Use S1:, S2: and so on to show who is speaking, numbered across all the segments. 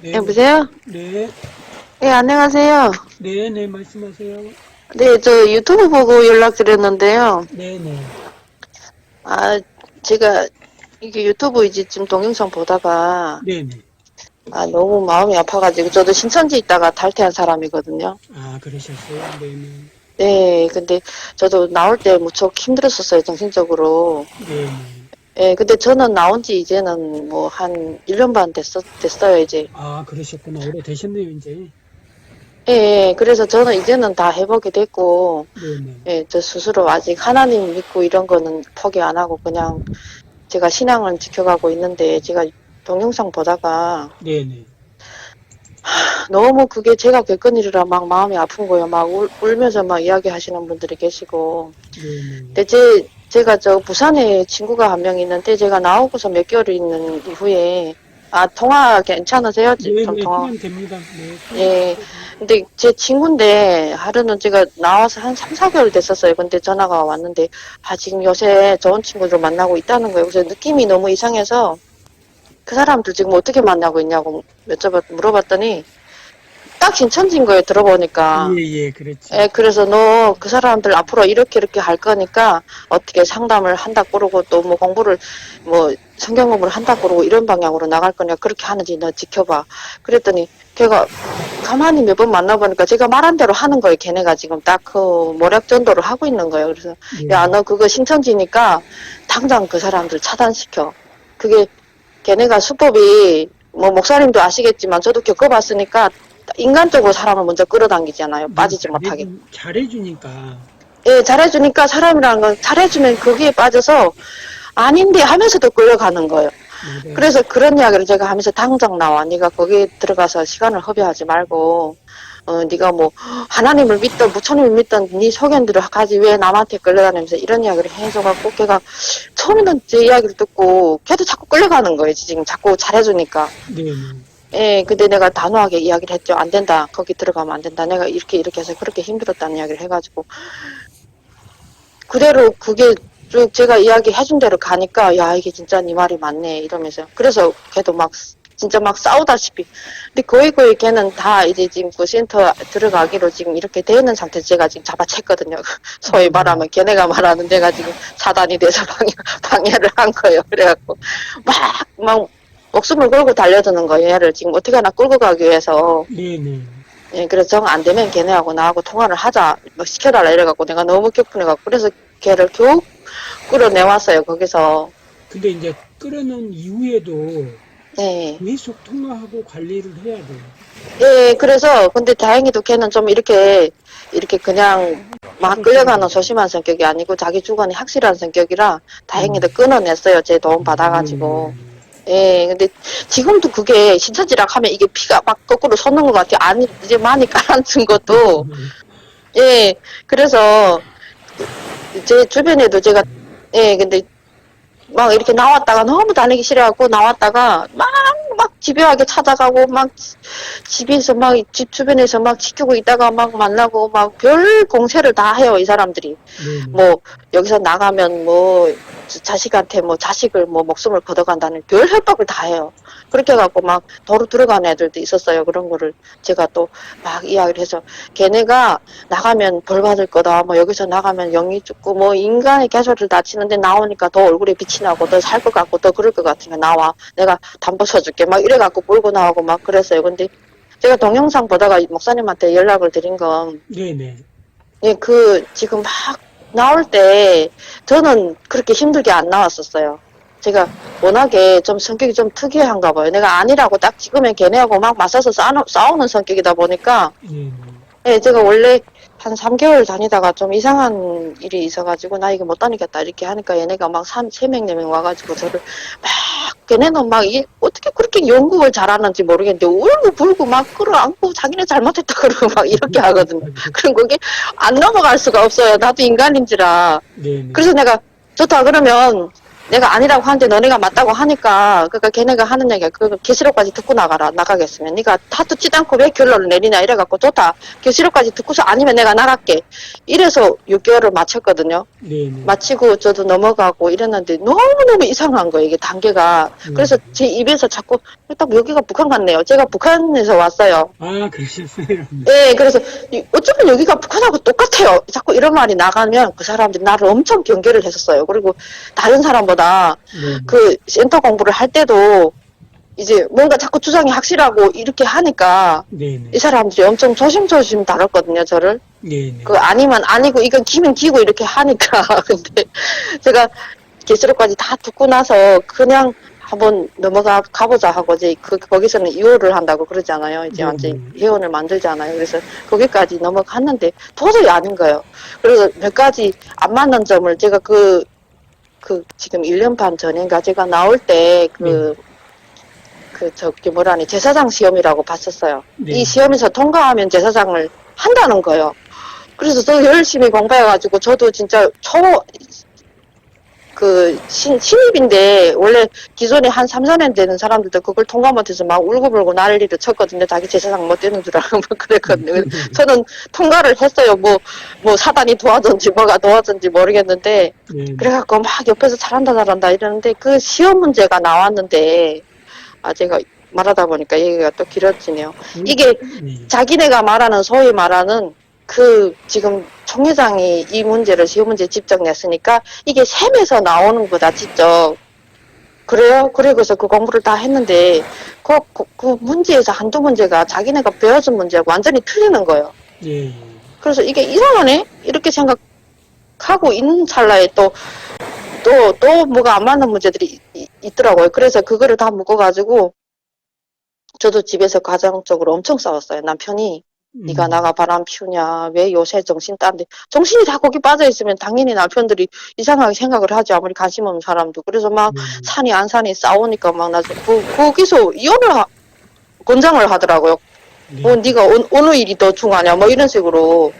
S1: 네,
S2: 여보세요?
S1: 네,
S2: 네, 안녕하세요.
S1: 네, 네, 말씀하세요.
S2: 네, 저 유튜브 보고 연락드렸는데요.
S1: 네, 네,
S2: 아, 제가 이게 유튜브 이제 지금 동영상 보다가
S1: 네, 네.
S2: 너무 마음이 아파가지고 저도 신천지 있다가 탈퇴한 사람이거든요.
S1: 아, 그러셨어요? 네, 네,
S2: 네, 근데 저도 나올 때 무척 힘들었었어요, 정신적으로.
S1: 네, 네.
S2: 예, 근데 저는 나온 지 이제는 뭐 한 1년 반 됐어요, 이제.
S1: 아, 그러셨구나. 오래 되셨네요, 이제.
S2: 예, 예, 그래서 저는 이제는 다 회복이 됐고,
S1: 네, 네,
S2: 예, 저 스스로 아직 하나님 믿고 이런 거는 포기 안 하고 그냥 제가 신앙을 지켜가고 있는데 제가 동영상 보다가
S1: 네, 네,
S2: 너무 그게 제가 겪은 일이라 막 마음이 아픈 거예요. 막 울면서 막 이야기하시는 분들이 계시고.
S1: 네, 네.
S2: 근데 제가 저 부산에 친구가 한 명 있는데 제가 나오고서 몇 개월 있는 이후에 통화 괜찮으세요?
S1: 네,
S2: 좀
S1: 네,
S2: 통화.
S1: 시간 됩니다. 네,
S2: 예. 근데 제 친구인데 하루는 제가 나와서 한 3, 4개월 됐었어요. 근데 전화가 왔는데 지금 요새 좋은 친구들 만나고 있다는 거예요. 그래서 느낌이 너무 이상해서 그 사람들 지금 어떻게 만나고 있냐고 물어봤더니 딱 신천지인 거예요, 들어보니까.
S1: 예, 예, 그렇죠.
S2: 예, 그래서 너 그 사람들 앞으로 이렇게 할 거니까 어떻게 상담을 한다 그러고 또 뭐 공부를 뭐 성경 공부를 한다 그러고 이런 방향으로 나갈 거냐 그렇게 하는지 너 지켜봐. 그랬더니 걔가 가만히 몇 번 만나보니까 제가 말한 대로 하는 거예요. 걔네가 지금 딱 그 모략 전도를 하고 있는 거예요. 그래서
S1: 네,
S2: 야, 너 그거 신천지니까 당장 그 사람들 차단시켜. 그게 걔네가 수법이 뭐 목사님도 아시겠지만 저도 겪어봤으니까 인간적으로 사람을 먼저 끌어당기잖아요.
S1: 네,
S2: 빠지지 못하게.
S1: 잘해주니까.
S2: 예, 잘해주니까 사람이라는 건 잘해주면 거기에 빠져서 아닌데 하면서도 끌어가는 거예요.
S1: 맞아요.
S2: 그래서 그런 이야기를 제가 하면서 당장 나와. 네가 거기에 들어가서 시간을 허비하지 말고 네가 뭐 하나님을 믿던 부처님을 믿던 네 소견들을 가지 왜 남한테 끌려다니면서 이런 이야기를 해줘갖고 걔가 처음에는 제 이야기를 듣고 걔도 자꾸 끌려가는 거예요. 지금 자꾸 잘해주니까.
S1: 네, 네,
S2: 예, 근데 내가 단호하게 이야기를 했죠. 안 된다. 거기 들어가면 안 된다. 내가 이렇게 해서 그렇게 힘들었다는 이야기를 해가지고. 그대로 그게 쭉 제가 이야기 해준 대로 가니까, 야, 이게 진짜 네 말이 맞네. 이러면서. 그래서 걔도 막, 진짜 막 싸우다시피. 근데 거의 걔는 다 이제 지금 그 센터 들어가기로 지금 이렇게 되는 상태에서 제가 지금 잡아챘거든요. 소위 말하면 걔네가 말하는 데가 지금 사단이 돼서 방해를 한 거예요. 그래갖고, 막, 목숨을 걸고 달려드는 거예요. 얘를 지금 어떻게 하나 끌고 가기 위해서.
S1: 네, 네.
S2: 예, 그래서 정 안 되면 걔네하고 나하고 통화를 하자. 뭐 시켜달라 이래갖고 내가 너무 격분해갖고. 그래서 걔를 겨우 끌어내왔어요, 거기서.
S1: 근데 이제 끌어놓은 이후에도
S2: 예.
S1: 계속 통화하고 관리를 해야 돼요.
S2: 예, 그래서, 근데 다행히도 걔는 좀 이렇게 그냥 막 끌려가는 소심한 성격이 아니고 자기 주관이 확실한 성격이라 다행히도 끊어냈어요. 제 도움 받아가지고. 예, 근데 지금도 그게 신천지락 하면 이게 피가 막 거꾸로 솟는 것 같아요. 아니, 이제 많이 가라앉은 것도. 예, 그래서 제 주변에도 제가, 예, 근데 막 이렇게 나왔다가 너무 다니기 싫어갖고 나왔다가 막 집요하게 찾아가고 막 집에서 막 집 주변에서 막 지키고 있다가 막 만나고 막 별 공세를 다 해요, 이 사람들이.
S1: 네,
S2: 뭐 여기서 나가면 뭐 자식한테 뭐 자식을 뭐 목숨을 걷어간다는 별 협박을 다 해요. 그렇게 해갖고 막 도로 들어가는 애들도 있었어요. 그런 거를 제가 또 막 이야기를 해서 걔네가 나가면 벌 받을 거다. 뭐 여기서 나가면 영이 죽고 뭐 인간의 개소리를 다 치는데 나오니까 더 얼굴에 빛이 나고 더 살 것 같고 더 그럴 것 같으니까 나와. 내가 담보 쳐줄게. 막 이래갖고 몰고 나오고 막 그랬어요. 근데 제가 동영상 보다가 목사님한테 연락을 드린 건
S1: 네, 네.
S2: 예, 지금 막 나올 때 저는 그렇게 힘들게 안 나왔었어요. 제가 워낙에 좀 성격이 좀 특이한가 봐요. 내가 아니라고 딱 찍으면 걔네하고 막 맞서서 싸우는 성격이다 보니까,
S1: 네,
S2: 예, 제가 원래 한 3개월 다니다가 좀 이상한 일이 있어가지고, 나 이거 못 다니겠다, 이렇게 하니까 얘네가 막 3명, 4명 와가지고 저를 걔네는 막 이게 어떻게 그렇게 연구를 잘하는지 모르겠는데, 울고 불고 막 끌어안고 자기네 잘못했다 그러고 막 이렇게 하거든요. 그럼 그게 안 넘어갈 수가 없어요. 나도 인간인지라.
S1: 네, 네.
S2: 그래서 내가 좋다 그러면 내가 아니라고 하는데 너네가 맞다고 하니까 그러니까 걔네가 하는 얘기가 그 계시록까지 듣고 나가겠으면 네가 다 듣지도 않고 왜 결론을 내리냐 이래갖고 좋다 계시록까지 듣고서 아니면 내가 나갈게 이래서 6개월을 마쳤거든요.
S1: 네네.
S2: 마치고 저도 넘어가고 이랬는데 너무너무 이상한 거예요 이게 단계가. 그래서 제 입에서 자꾸 딱 여기가 북한 같네요. 제가 북한에서 왔어요.
S1: 아, 그러셨어요.
S2: 네, 그래서 어쩌면 여기가 북한하고 똑같아요. 자꾸 이런 말이 나가면 그 사람들이 나를 엄청 경계를 했었어요. 그리고 다른 사람보다
S1: 네네.
S2: 그 센터 공부를 할 때도 이제 뭔가 자꾸 주장이 확실하고 이렇게 하니까
S1: 네네.
S2: 이 사람들이 엄청 조심조심 다뤘거든요, 저를.
S1: 네네.
S2: 그 아니면 아니고 이건 기면 기고 이렇게 하니까. 근데 제가 계시록까지 다 듣고 나서 그냥 한번 가보자 하고 이제 거기서는 이호를 한다고 그러잖아요. 이제 완전 회원을 만들잖아요. 그래서 거기까지 넘어갔는데 도저히 아닌 거예요. 그래서 몇 가지 안 맞는 점을 제가 지금 1년 반 전인가 제가 나올 때 제사장 시험이라고 봤었어요.
S1: 네.
S2: 이 시험에서 통과하면 제사장을 한다는 거예요. 그래서 저 열심히 공부해가지고 저도 진짜 신입인데, 원래 기존에 한 3, 4년 되는 사람들도 그걸 통과 못해서 막 울고불고 난리를 쳤거든요. 자기 제사장 못 되는 줄 알고 막 그랬거든요. 저는 통과를 했어요. 뭐 사단이 도와줬는지 뭐가 도와줬는지 모르겠는데, 그래갖고 막 옆에서 잘한다 이러는데, 그 시험 문제가 나왔는데, 제가 말하다 보니까 얘기가 또 길어지네요. 이게 자기네가 말하는, 소위 말하는 지금 총회장이 이 문제를 시험 문제 직접 냈으니까 이게 셈에서 나오는 거다 직접. 그래요? 그래서 그 공부를 다 했는데 그 문제에서 한두 문제가 자기네가 배워준 문제하고 완전히 틀리는 거예요.
S1: 예.
S2: 그래서 이게 이상하네? 이렇게 생각하고 있는 찰나에 또 뭐가 안 맞는 문제들이 있더라고요. 그래서 그거를 다 묶어가지고 저도 집에서 가정적으로 엄청 싸웠어요. 남편이 네가 나가 바람 피우냐, 왜 요새 정신 딴데, 정신이 다 거기 빠져있으면 당연히 남편들이 이상하게 생각을 하지, 아무리 관심 없는 사람도. 그래서 막 산이 안 산이 싸우니까 막 나중에 거기서 이혼을 권장을 하더라고요. 네가 어느 일이 더 중요하냐 뭐 이런 식으로.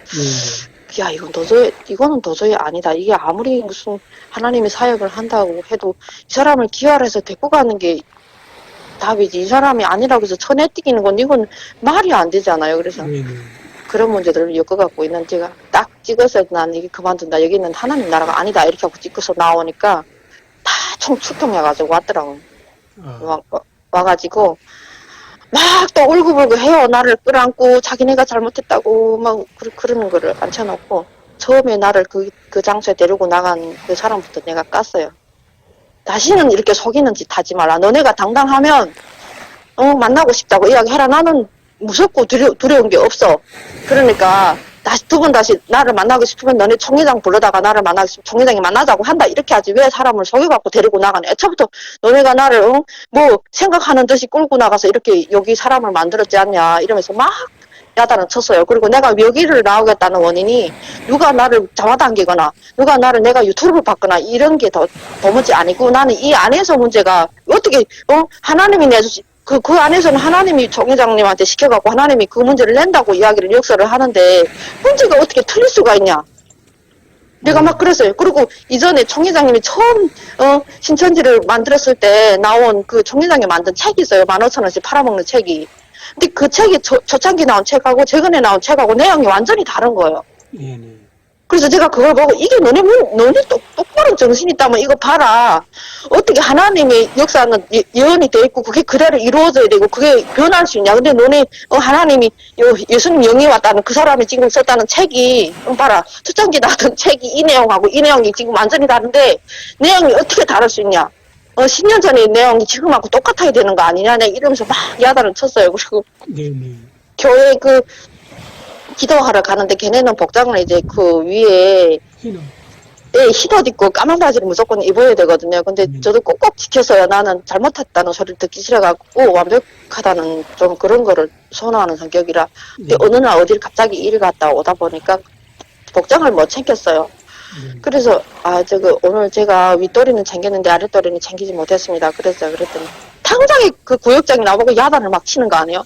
S2: 야, 이거는 도저히 아니다. 이게 아무리 무슨 하나님의 사역을 한다고 해도 이 사람을 기활해서 데리고 가는 게 답이지. 이 사람이 아니라고 해서 천에 뛰기는 건 이건 말이 안 되잖아요. 그래서 그런 문제들을 엮어갖고 있는 제가 딱 찍어서 난 이게 그만둔다. 여기는 하나님 나라가 아니다. 이렇게 하고 찍어서 나오니까 다 총 출동해가지고 왔더라고요. 와가지고 막 또 울고불고 해요. 나를 끌어안고 자기네가 잘못했다고 막 그러는 거를 앉혀놓고 처음에 나를 그 장소에 데리고 나간 그 사람부터 내가 깠어요. 다시는 이렇게 속이는 짓 하지 말라. 너네가 당당하면 만나고 싶다고 이야기해라. 나는 무섭고 두려운 게 없어. 그러니까 두 번 다시 나를 만나고 싶으면 너네 총회장 불러다가 나를 만나고 싶으면 총회장이 만나자고 한다. 이렇게 하지 왜 사람을 속여갖고 데리고 나가냐. 애초부터 너네가 나를 뭐 생각하는 듯이 끌고 나가서 이렇게 여기 사람을 만들었지 않냐 이러면서 막 야단을 쳤어요. 그리고 내가 여기를 나오겠다는 원인이 누가 나를 잡아당기거나 누가 내가 유튜브를 봤거나 이런 게 도무지 아니고 나는 이 안에서 문제가 어떻게 하나님이 내주시 그 안에서는 하나님이 총회장님한테 시켜갖고 하나님이 그 문제를 낸다고 이야기를 역설을 하는데 문제가 어떻게 틀릴 수가 있냐. 내가 막 그랬어요. 그리고 이전에 총회장님이 처음 신천지를 만들었을 때 나온 그 총회장이 만든 책이 있어요. 15,000원씩 팔아먹는 책이. 근데 그 책이 초창기 나온 책하고 최근에 나온 책하고 내용이 완전히 다른 거예요.
S1: 네네.
S2: 그래서 제가 그걸 보고 이게 너네 똑바로 정신이 있다면 이거 봐라. 어떻게 하나님의 역사는 예언이 돼 있고 그게 그대로 이루어져야 되고 그게 변할 수 있냐. 근데 너네 하나님이 예수님 영이 왔다는 그 사람이 지금 썼다는 책이 봐라. 초창기 나왔던 책이 이 내용하고 이 내용이 지금 완전히 다른데 내용이 어떻게 다를 수 있냐. 10년 전의 내용이 지금하고 똑같아야 되는 거 아니냐. 내가 이러면서 막 야단을 쳤어요. 그리고
S1: 네네.
S2: 교회 기도하러 가는데 걔네는 복장을 이제 그 위에 흰옷 입고 까만 바지를 무조건 입어야 되거든요. 근데 저도 꼭꼭 지켰어요. 나는 잘못했다는 소리를 듣기 싫어갖고 완벽하다는 좀 그런 거를 선호하는 성격이라. 근데 어느 날 어딜 갑자기 일 갔다 오다 보니까 복장을 못 챙겼어요. 그래서 오늘 제가 윗도리는 챙겼는데 아랫도리는 챙기지 못했습니다. 그랬더니 당장에 그 구역장이 나보고 야단을 막 치는 거 아니에요?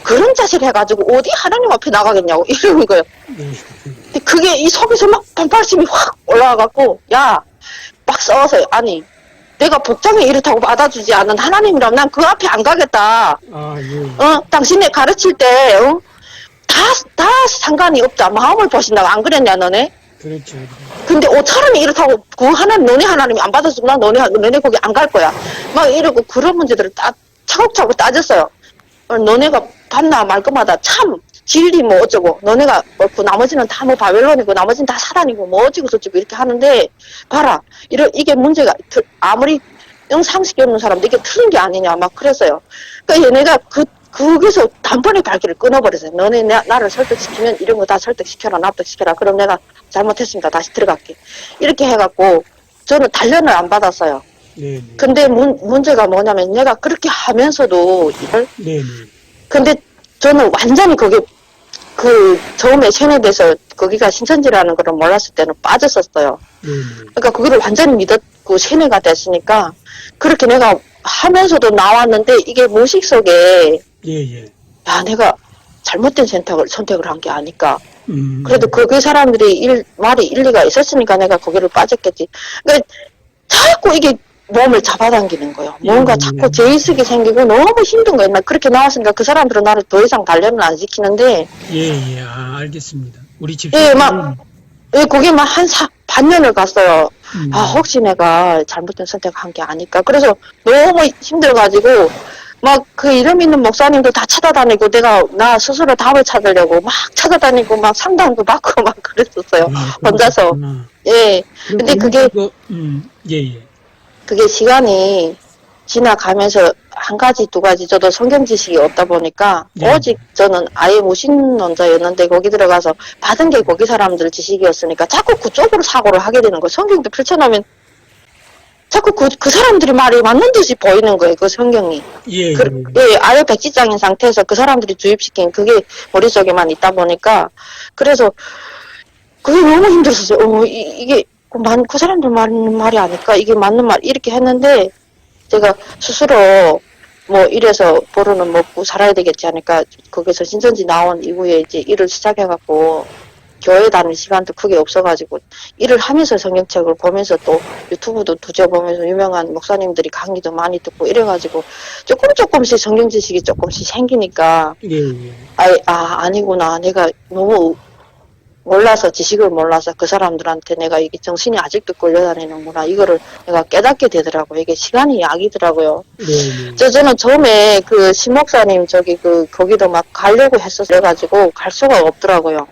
S2: 그런 자세를 해가지고 어디 하나님 앞에 나가겠냐고 이러는 거예요. 근데 그게 이 속에서 막 반발심이 확 올라와갖고 야 막 싸워서요. 아니, 내가 복장이 이렇다고 받아주지 않은 하나님이라면 난 그 앞에 안 가겠다.
S1: 아, 예.
S2: 당신이 가르칠 때, 다 상관이 없다. 마음을 보신다고 안 그랬냐, 너네?
S1: 그렇죠.
S2: 근데 옷차림이 이렇다고 그 하나님, 너네 하나님이 안 받아주면 너네 거기 안 갈 거야. 막 이러고 그런 문제들을 차곡차곡 따졌어요. 너네가 받나 말 거마다 참 진리 뭐 어쩌고 너네가 그 나머지는 다 뭐 바벨론이고 나머지는 다 사단이고 뭐 어쩌고 저쩌고 이렇게 하는데 봐라 이게 문제가 아무리 상식이 없는 사람도 이게 틀린 게 아니냐 막 그랬어요. 그러니까 얘네가 거기서 단번에 발길을 끊어버렸어요. 너네 나를 설득시키면 이런 거 다 설득시켜라 납득시켜라. 그럼 내가 잘못했습니다. 다시 들어갈게. 이렇게 해갖고 저는 단련을 안 받았어요.
S1: 네네.
S2: 근데 문제가 뭐냐면 내가 그렇게 하면서도 이걸
S1: 네네.
S2: 근데 저는 완전히 거기 처음에 세뇌돼서 거기가 신천지라는 걸 몰랐을 때는 빠졌었어요.
S1: 네네.
S2: 그러니까 그거를 완전히 믿었고 세뇌가 됐으니까 그렇게 내가 하면서도 나왔는데 이게 무의식 속에
S1: 예예.
S2: 야 내가 잘못된 선택을 한 게 아닐까.
S1: 음.
S2: 그래도 그 사람들이 말이 일리가 있었으니까 내가 거기를 빠졌겠지. 그러니까 자꾸 이게 몸을 잡아당기는 거예요. 뭔가 자꾸 죄의식이 생기고 너무 힘든 거예요. 나 그렇게 나왔으니까 그 사람들은 나를 더 이상 단련을 안 시키는데.
S1: 예예. 아, 알겠습니다. 우리 집.
S2: 예, 거기 막 반년을 갔어요. 아, 혹시 내가 잘못된 선택한 게 아닐까. 그래서 너무 힘들어가지고, 막 그 이름 있는 목사님도 다 찾아다니고, 나 스스로 답을 찾으려고 막 찾아다니고, 막 상담도 받고 막 그랬었어요. 혼자서. 예. 근데 그게,
S1: 예예.
S2: 그게 시간이 지나가면서 한 가지, 두 가지, 저도 성경 지식이 없다 보니까, 오직 저는 아예 무신론자였는데, 거기 들어가서 받은 게 거기 사람들 지식이었으니까, 자꾸 그쪽으로 사고를 하게 되는 거예요. 성경도 펼쳐놓으면, 자꾸 그 사람들이 말이 맞는 듯이 보이는 거예요, 그 성경이.
S1: 예.
S2: 아예 백지장인 상태에서 그 사람들이 주입시킨 그게 머릿속에만 있다 보니까, 그래서, 그게 너무 힘들었어요. 이게, 그 사람들 말이 아닐까? 이게 맞는 말, 이렇게 했는데, 제가 스스로 뭐 이래서 보루는 먹고 살아야 되겠지 하니까 거기서 신천지 나온 이후에 이제 일을 시작해갖고 교회 다닐 시간도 크게 없어가지고 일을 하면서 성경책을 보면서 또 유튜브도 뒤져보면서 유명한 목사님들이 강의도 많이 듣고 이래가지고 조금씩 성경 지식이 조금씩 생기니까 아니구나. 내가 너무 지식을 몰라서 그 사람들한테 내가 이게 정신이 아직도 끌려다니는구나. 이거를 내가 깨닫게 되더라고요. 이게 시간이 약이더라고요. 저는 처음에 그 신목사님 거기도 막 가려고 했었어가지고 갈 수가 없더라고요.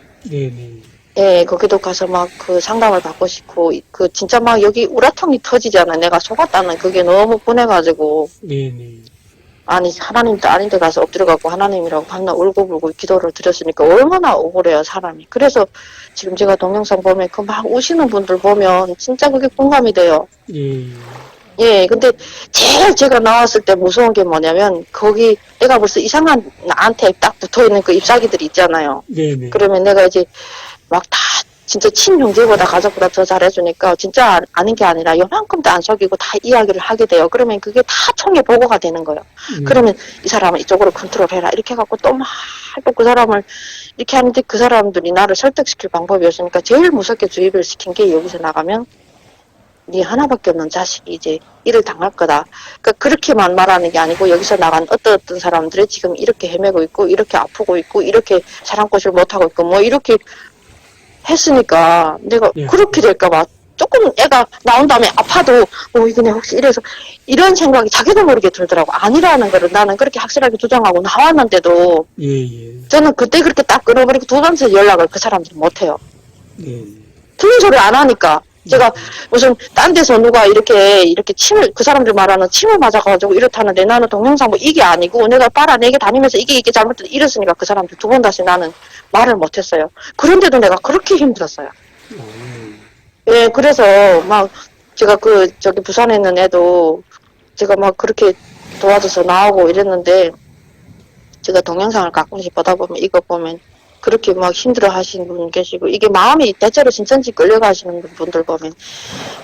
S2: 예, 거기도 가서 막 그 상담을 받고 싶고, 진짜 막 여기 우라통이 터지잖아요. 내가 속았다는 그게 너무 분해가지고. 아니, 하나님도 아닌데 가서 엎드려갖고 하나님이라고 밤낮 울고불고 기도를 드렸으니까 얼마나 억울해요, 사람이. 그래서 지금 제가 동영상 보면 그 막 우시는 분들 보면 진짜 그게 공감이 돼요. 예, 근데 제일 제가 나왔을 때 무서운 게 뭐냐면 거기 내가 벌써 이상한 나한테 딱 붙어있는 그 잎사귀들이 있잖아요. 그러면 내가 이제 막 다 진짜 친형제보다 가족보다 더 잘해주니까 진짜 아는 게 아니라 요만큼도 안 속이고 다 이야기를 하게 돼요. 그러면 그게 다 총에 보고가 되는 거예요. 그러면 이 사람은 이쪽으로 컨트롤해라 이렇게 해갖고 또 막 그 사람을 이렇게 하는데 그 사람들이 나를 설득시킬 방법이 없으니까 제일 무섭게 주입을 시킨 게 여기서 나가면 네 하나밖에 없는 자식이 이제 일을 당할 거다. 그러니까 그렇게만 말하는 게 아니고 여기서 나간 어떤 사람들이 지금 이렇게 헤매고 있고 이렇게 아프고 있고 이렇게 사랑꽃을 못하고 있고 뭐 이렇게 했으니까 내가 그렇게 될까봐 조금 애가 나온 다음에 아파도 이거 내가 혹시 이래서 이런 생각이 자기도 모르게 들더라고. 아니라는 거를 나는 그렇게 확실하게 주장하고 나왔는데도 저는 그때 그렇게 딱 끊어버리고 두 번째 연락을 그 사람들이 못해요. 틀린 소리 안 하니까 제가 무슨 딴 데서 누가 이렇게 그 사람들 말하는 침을 맞아가지고 이렇다는데 나는 동영상 뭐 이게 아니고 내가 빨아내게 다니면서 이게 잘못됐다 이랬으니까 그 사람들 두 번 다시 나는 말을 못했어요. 그런데도 내가 그렇게 힘들었어요. 예, 그래서 막 제가 부산에 있는 애도 제가 막 그렇게 도와줘서 나오고 이랬는데 제가 동영상을 가끔씩 보다 보면 이거 보면 그렇게 막 힘들어 하시는 분 계시고, 이게 마음이 대체로 신천지 끌려가시는 분들 보면,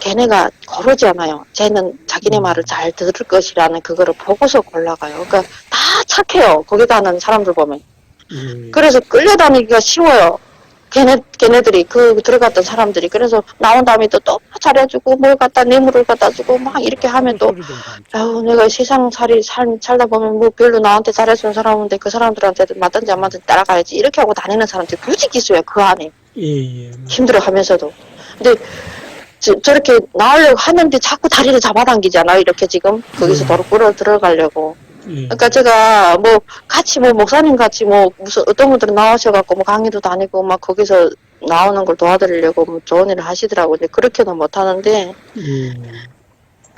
S2: 걔네가 고르잖아요. 쟤는 자기네 말을 잘 들을 것이라는 그거를 보고서 골라가요. 그러니까 다 착해요. 거기 가는 사람들 보면. 그래서 끌려다니기가 쉬워요. 걔네들이 들어갔던 사람들이 그래서 나온 다음에 또 잘해주고 뭘 갖다 뇌물을 갖다 주고 막 이렇게 하면 또
S3: 소리 좀 감춰.
S2: 아유 내가 세상 살다 보면 뭐 별로 나한테 잘해준 사람인데 그 사람들한테도 맞든지 안 맞든지 따라가야지 이렇게 하고 다니는 사람들이 굳이 기수야 그 안에
S1: 예.
S2: 힘들어하면서도 근데 저렇게 나오려고 하는데 자꾸 다리를 잡아당기잖아 이렇게 지금 거기서 도로 끌어 들어가려고
S1: 예.
S2: 그러니까 제가 뭐 같이 뭐 목사님 같이 뭐 무슨 어떤 분들은 나오셔갖고 뭐 강의도 다니고 막 거기서 나오는 걸 도와드리려고 뭐 좋은 일을 하시더라고요. 근데 그렇게는 못 하는데
S1: 예.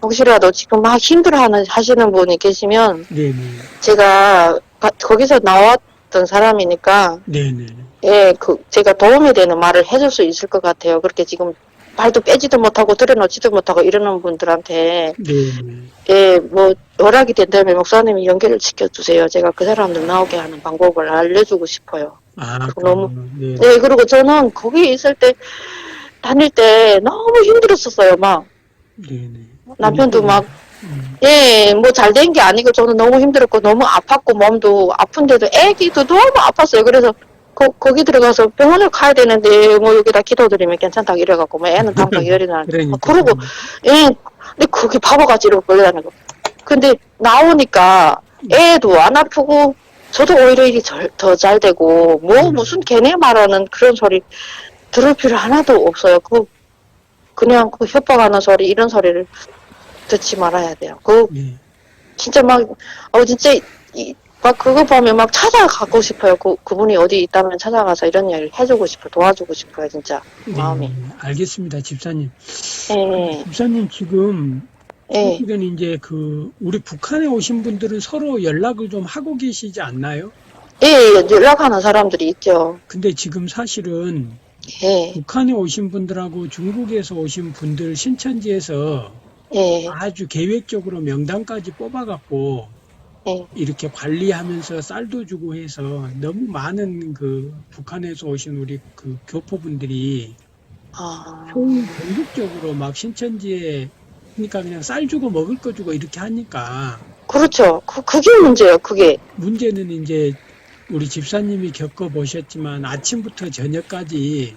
S2: 혹시라도 지금 막 하시는 분이 계시면
S1: 네네.
S2: 제가 거기서 나왔던 사람이니까
S1: 네네.
S2: 예, 제가 도움이 되는 말을 해줄 수 있을 것 같아요. 그렇게 지금 발도 빼지도 못하고 들여놓지도 못하고 이러는 분들한테
S1: 네네.
S2: 예, 뭐 허락이 된다면 목사님이 연결을 시켜주세요. 제가 그 사람들 나오게 하는 방법을 알려주고 싶어요.
S1: 아,
S2: 너무
S1: 네.
S2: 네, 그리고 저는 거기 있을 때 다닐 때 너무 힘들었었어요. 막
S1: 네네.
S2: 남편도 막
S1: 음.
S2: 예, 뭐 잘 된 게 아니고 저는 너무 힘들었고 너무 아팠고 몸도 아픈데도 애기도 너무 아팠어요. 그래서 거기 들어가서 병원을 가야 되는데 뭐 여기다 기도드리면 괜찮다고 이래갖고 뭐 애는 당장 열이 나는데
S1: 그러니까.
S2: 그러고 예, 근데 거기 바보같이 이러고 걸려다니는 거. 근데 나오니까 애도 안 아프고 저도 오히려 이게 더 잘 되고 뭐 무슨 걔네 말하는 그런 소리 들을 필요 하나도 없어요. 그냥 협박하는 소리 이런 소리를 듣지 말아야 돼요.
S1: 예.
S2: 진짜 막 진짜 막 그거 보면 막 찾아가고 싶어요. 그분이 어디 있다면 찾아가서 이런 이야기를 해주고 싶어요. 도와주고 싶어요. 진짜 마음이.
S1: 네, 알겠습니다, 집사님.
S2: 예,
S1: 집사님 지금
S2: 예.
S1: 이건 이제 우리 북한에 오신 분들은 서로 연락을 좀 하고 계시지 않나요?
S2: 예, 연락하는 사람들이 있죠.
S1: 근데 지금 사실은
S2: 예,
S1: 북한에 오신 분들하고 중국에서 오신 분들 신천지에서
S2: 예,
S1: 아주 계획적으로 명단까지 뽑아갖고
S2: 예.
S1: 이렇게 관리하면서 쌀도 주고 해서 너무 많은 북한에서 오신 우리 교포분들이 전국적으로 막 신천지에 그러니까 그냥 쌀 주고 먹을 거 주고 이렇게 하니까
S2: 그렇죠. 그게 문제예요. 그게.
S1: 문제는 이제 우리 집사님이 겪어보셨지만 아침부터 저녁까지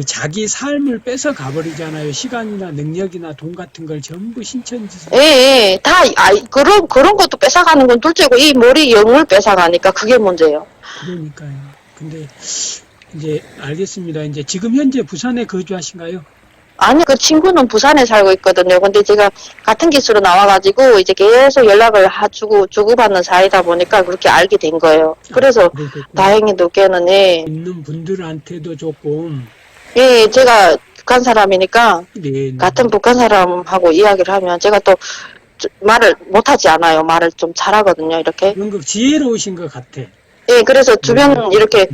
S1: 자기 삶을 뺏어 가버리잖아요. 시간이나 능력이나 돈 같은 걸 전부 신천지에서.
S2: 예, 다, 그런 것도 뺏어가는 건 둘째고, 이 머리 영을 뺏어가니까 그게 문제예요.
S1: 그러니까요. 근데 이제 알겠습니다. 이제 지금 현재 부산에 거주하신가요?
S2: 아니, 그 친구는 부산에 살고 있거든요. 근데 제가 같은 기수로 나와가지고, 이제 계속 연락을 주고받는 사이다 보니까 그렇게 알게 된 거예요. 그래서 다행히도 걔는, 예.
S1: 있는 분들한테도 조금.
S2: 예, 제가 북한 사람이니까,
S1: 네.
S2: 같은 북한 사람하고 이야기를 하면 제가 또 말을 못하지 않아요. 말을 좀 잘하거든요. 이렇게.
S1: 그런 거 지혜로우신 것 같아.
S2: 예, 그래서 주변 이렇게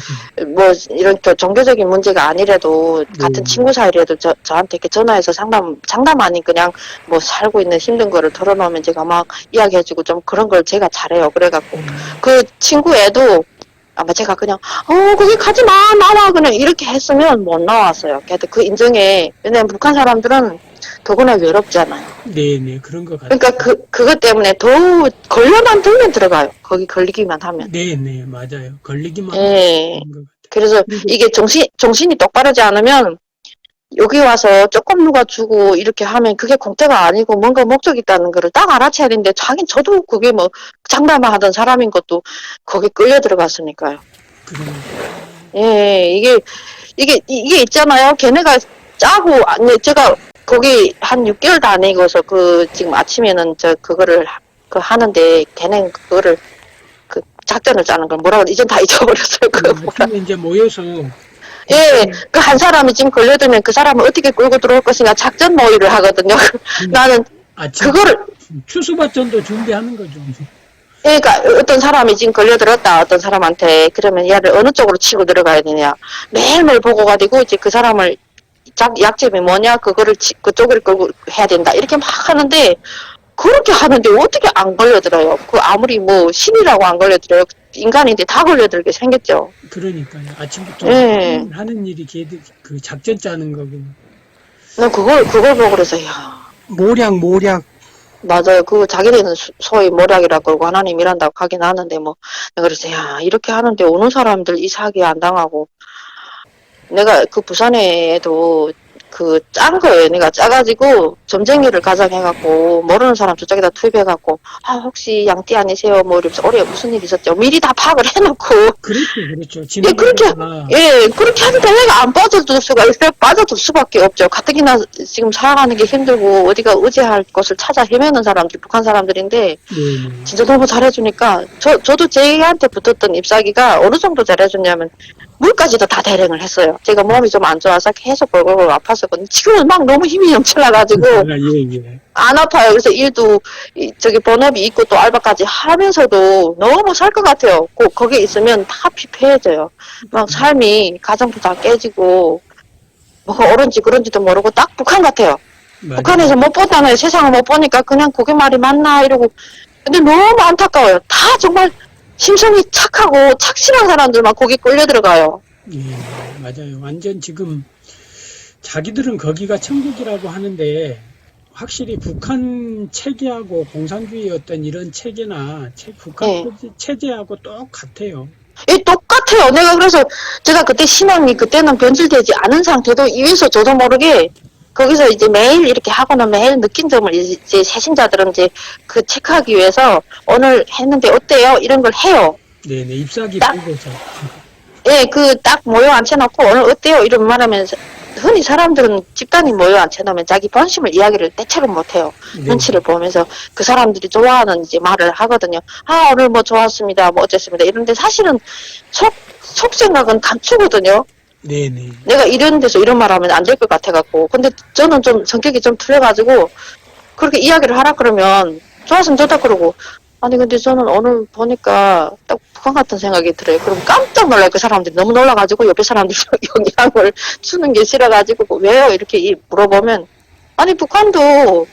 S2: 뭐 이런 종교적인 문제가 아니라도 같은 친구 사이라도 저한테 이렇게 전화해서 상담 아닌 그냥 뭐 살고 있는 힘든 거를 털어놓으면 제가 막 이야기해주고 좀 그런 걸 제가 잘해요. 그래갖고 그 친구 애도 아마 제가 그냥 거기 가지 마 나와 그냥 이렇게 했으면 못 나왔어요. 걔도 그 인정에 왜냐면 북한 사람들은 더구나 외롭잖아요.
S1: 네네 그런 것 같아요.
S2: 그러니까 그것 때문에 더 걸려만 들면 들어가요. 거기 걸리기만 하면.
S1: 네네 맞아요. 걸리기만
S2: 예.
S1: 하는 것 같아요.
S2: 그래서 이게 정신이 똑바르지 않으면 여기 와서 조금 누가 주고 이렇게 하면 그게 공짜가 아니고 뭔가 목적이 있다는 거를 딱 알아채야 되는데 저도 그게 뭐 장담을 하던 사람인 것도 거기 끌려 들어갔으니까요. 예, 이게 있잖아요. 걔네가 짜고 제가 거기 한 6개월 다니고서 지금 아침에는 그거를 하는데 걔네는 그거를 작전을 짜는 걸 뭐라고 이젠 다 잊어버렸어요.
S1: 아침에 이제 모여서
S2: 예, 그 한 사람이 지금 걸려들면 그 사람을 어떻게 끌고 들어올 것인가 작전 모의를 하거든요. 나는 그거를
S1: 추수밭전도 준비하는 거죠.
S2: 그러니까 어떤 사람이 지금 걸려들었다 어떤 사람한테 그러면 얘를 어느 쪽으로 치고 들어가야 되냐 매일매일 보고 가지고 이제 그 사람을 약점이 뭐냐 그거를 그쪽을 끌고 해야 된다 이렇게 막 하는데 그렇게 하는데 어떻게 안 걸려들어요? 아무리 뭐 신이라고 안 걸려들어요? 인간인데 다 걸려들게 생겼죠.
S1: 그러니까요. 아침부터 하는 일이 걔들 작전 짜는 거고.
S2: 난 그걸 보고 그래서
S1: 모략.
S2: 맞아요. 자기네는 소위 모략이라고 그러고 하나님 일한다고 하긴 하는데 뭐 그래서 이렇게 하는데 오는 사람들 이 사기 안 당하고 내가 그 부산에도 그 짠 거예요. 내가 짜가지고 점쟁이를 가장해갖고 모르는 사람 저쪽에다 투입해갖고 아 혹시 양띠 아니세요? 뭐 이러면서 올해 무슨 일 있었죠? 미리 다 파악을 해놓고
S1: 그렇죠.
S2: 예 그렇게
S1: 지나가다가
S2: 그렇게 하니까 내가 안 빠져들 수가 있어요. 빠져들 수밖에 없죠. 가뜩이나 지금 살아가는 게 힘들고 어디가 의지할 곳을 찾아 헤매는 사람들 북한 사람들인데
S1: 네,
S2: 진짜 너무 잘해주니까 저도 제한테 붙었던 ip사귀가 어느 정도 잘해줬냐면 물까지도 다 대령을 했어요. 제가 몸이 좀 안 좋아서 계속 골골 아팠었거든요. 지금은 막 너무 힘이 넘쳐나가지고
S1: 예.
S2: 안 아파요. 그래서 일도 저기 본업이 있고 또 알바까지 하면서도 너무 살 것 같아요. 거기에 있으면 다 피폐해져요. 막 삶이 가정도 다 깨지고 뭐가 옳은지 그런지도 모르고 딱 북한 같아요.
S1: 맞아요.
S2: 북한에서 못 보잖아요. 세상을 못 보니까 그냥 그게 말이 맞나 이러고. 근데 너무 안타까워요. 다 정말 심성이 착하고 착실한 사람들만 거기 끌려 들어가요.
S1: 예, 맞아요. 완전 지금 자기들은 거기가 천국이라고 하는데 확실히 북한 체계하고 공산주의 어떤 이런 체계나 북한
S2: 네.
S1: 체제하고 똑같아요.
S2: 똑같아요. 내가 그래서 제가 그때 신앙이 그때는 변질되지 않은 상태도 위에서 저도 모르게 거기서 이제 매일 이렇게 하고는 매일 느낀 점을 이제 세신자들은 이제 그 체크하기 위해서 오늘 했는데 어때요? 이런 걸 해요.
S1: 네네, 잎사귀
S2: 딱-
S1: 보고서.
S2: 예, 그 딱 모여 앉혀놓고 오늘 어때요? 이런 말하면서 흔히 사람들은 집단이 모여 앉혀놓으면 자기 본심을 이야기를 대체로 못해요.
S1: 네.
S2: 눈치를 보면서 그 사람들이 좋아하는 이제 말을 하거든요. 아, 오늘 뭐 좋았습니다. 뭐 어쨌습니다. 이런데 사실은 속 생각은 감추거든요.
S1: 네네.
S2: 내가 이런 데서 이런 말 하면 안 될 것 같아갖고. 근데 저는 좀 성격이 좀 틀려가지고 그렇게 이야기를 하라 그러면 좋았으면 좋다 그러고 아니 근데 저는 오늘 보니까 딱 북한 같은 생각이 들어요. 그럼 깜짝 놀라요. 그 사람들이 너무 놀라가지고 옆에 사람들 영향을 주는 게 싫어가지고 왜요? 이렇게 물어보면 아니 북한도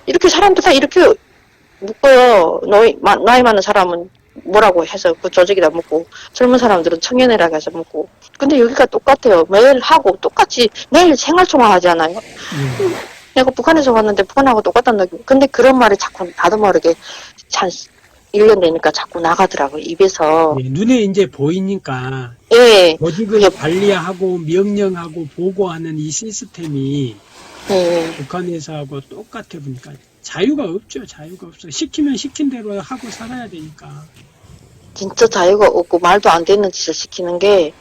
S2: 이렇게 사람들 다 이렇게 묶어요. 나이 많은 사람은 뭐라고 해서 그 조직에다 묶고 젊은 사람들은 청년회라고 해서 묶고 근데 여기가 똑같아요. 매일 하고 똑같이 매일 생활통화하잖아요. 내가 북한에서 왔는데 북한하고 똑같다는 느낌. 근데 그런 말이 자꾸 나도 모르게 한 1년 되니까 자꾸 나가더라고요. 입에서.
S1: 네, 눈에 이제 보이니까
S2: 예.
S1: 조직을
S2: 그게-
S1: 관리하고 명령하고 보고하는 이 시스템이
S2: 예.
S1: 북한에서 하고 똑같아 보니까 자유가 없죠. 자유가 없어. 시키면 시킨 대로 하고 살아야 되니까.
S2: 진짜 자유가 없고 말도 안 되는 짓을 시키는 게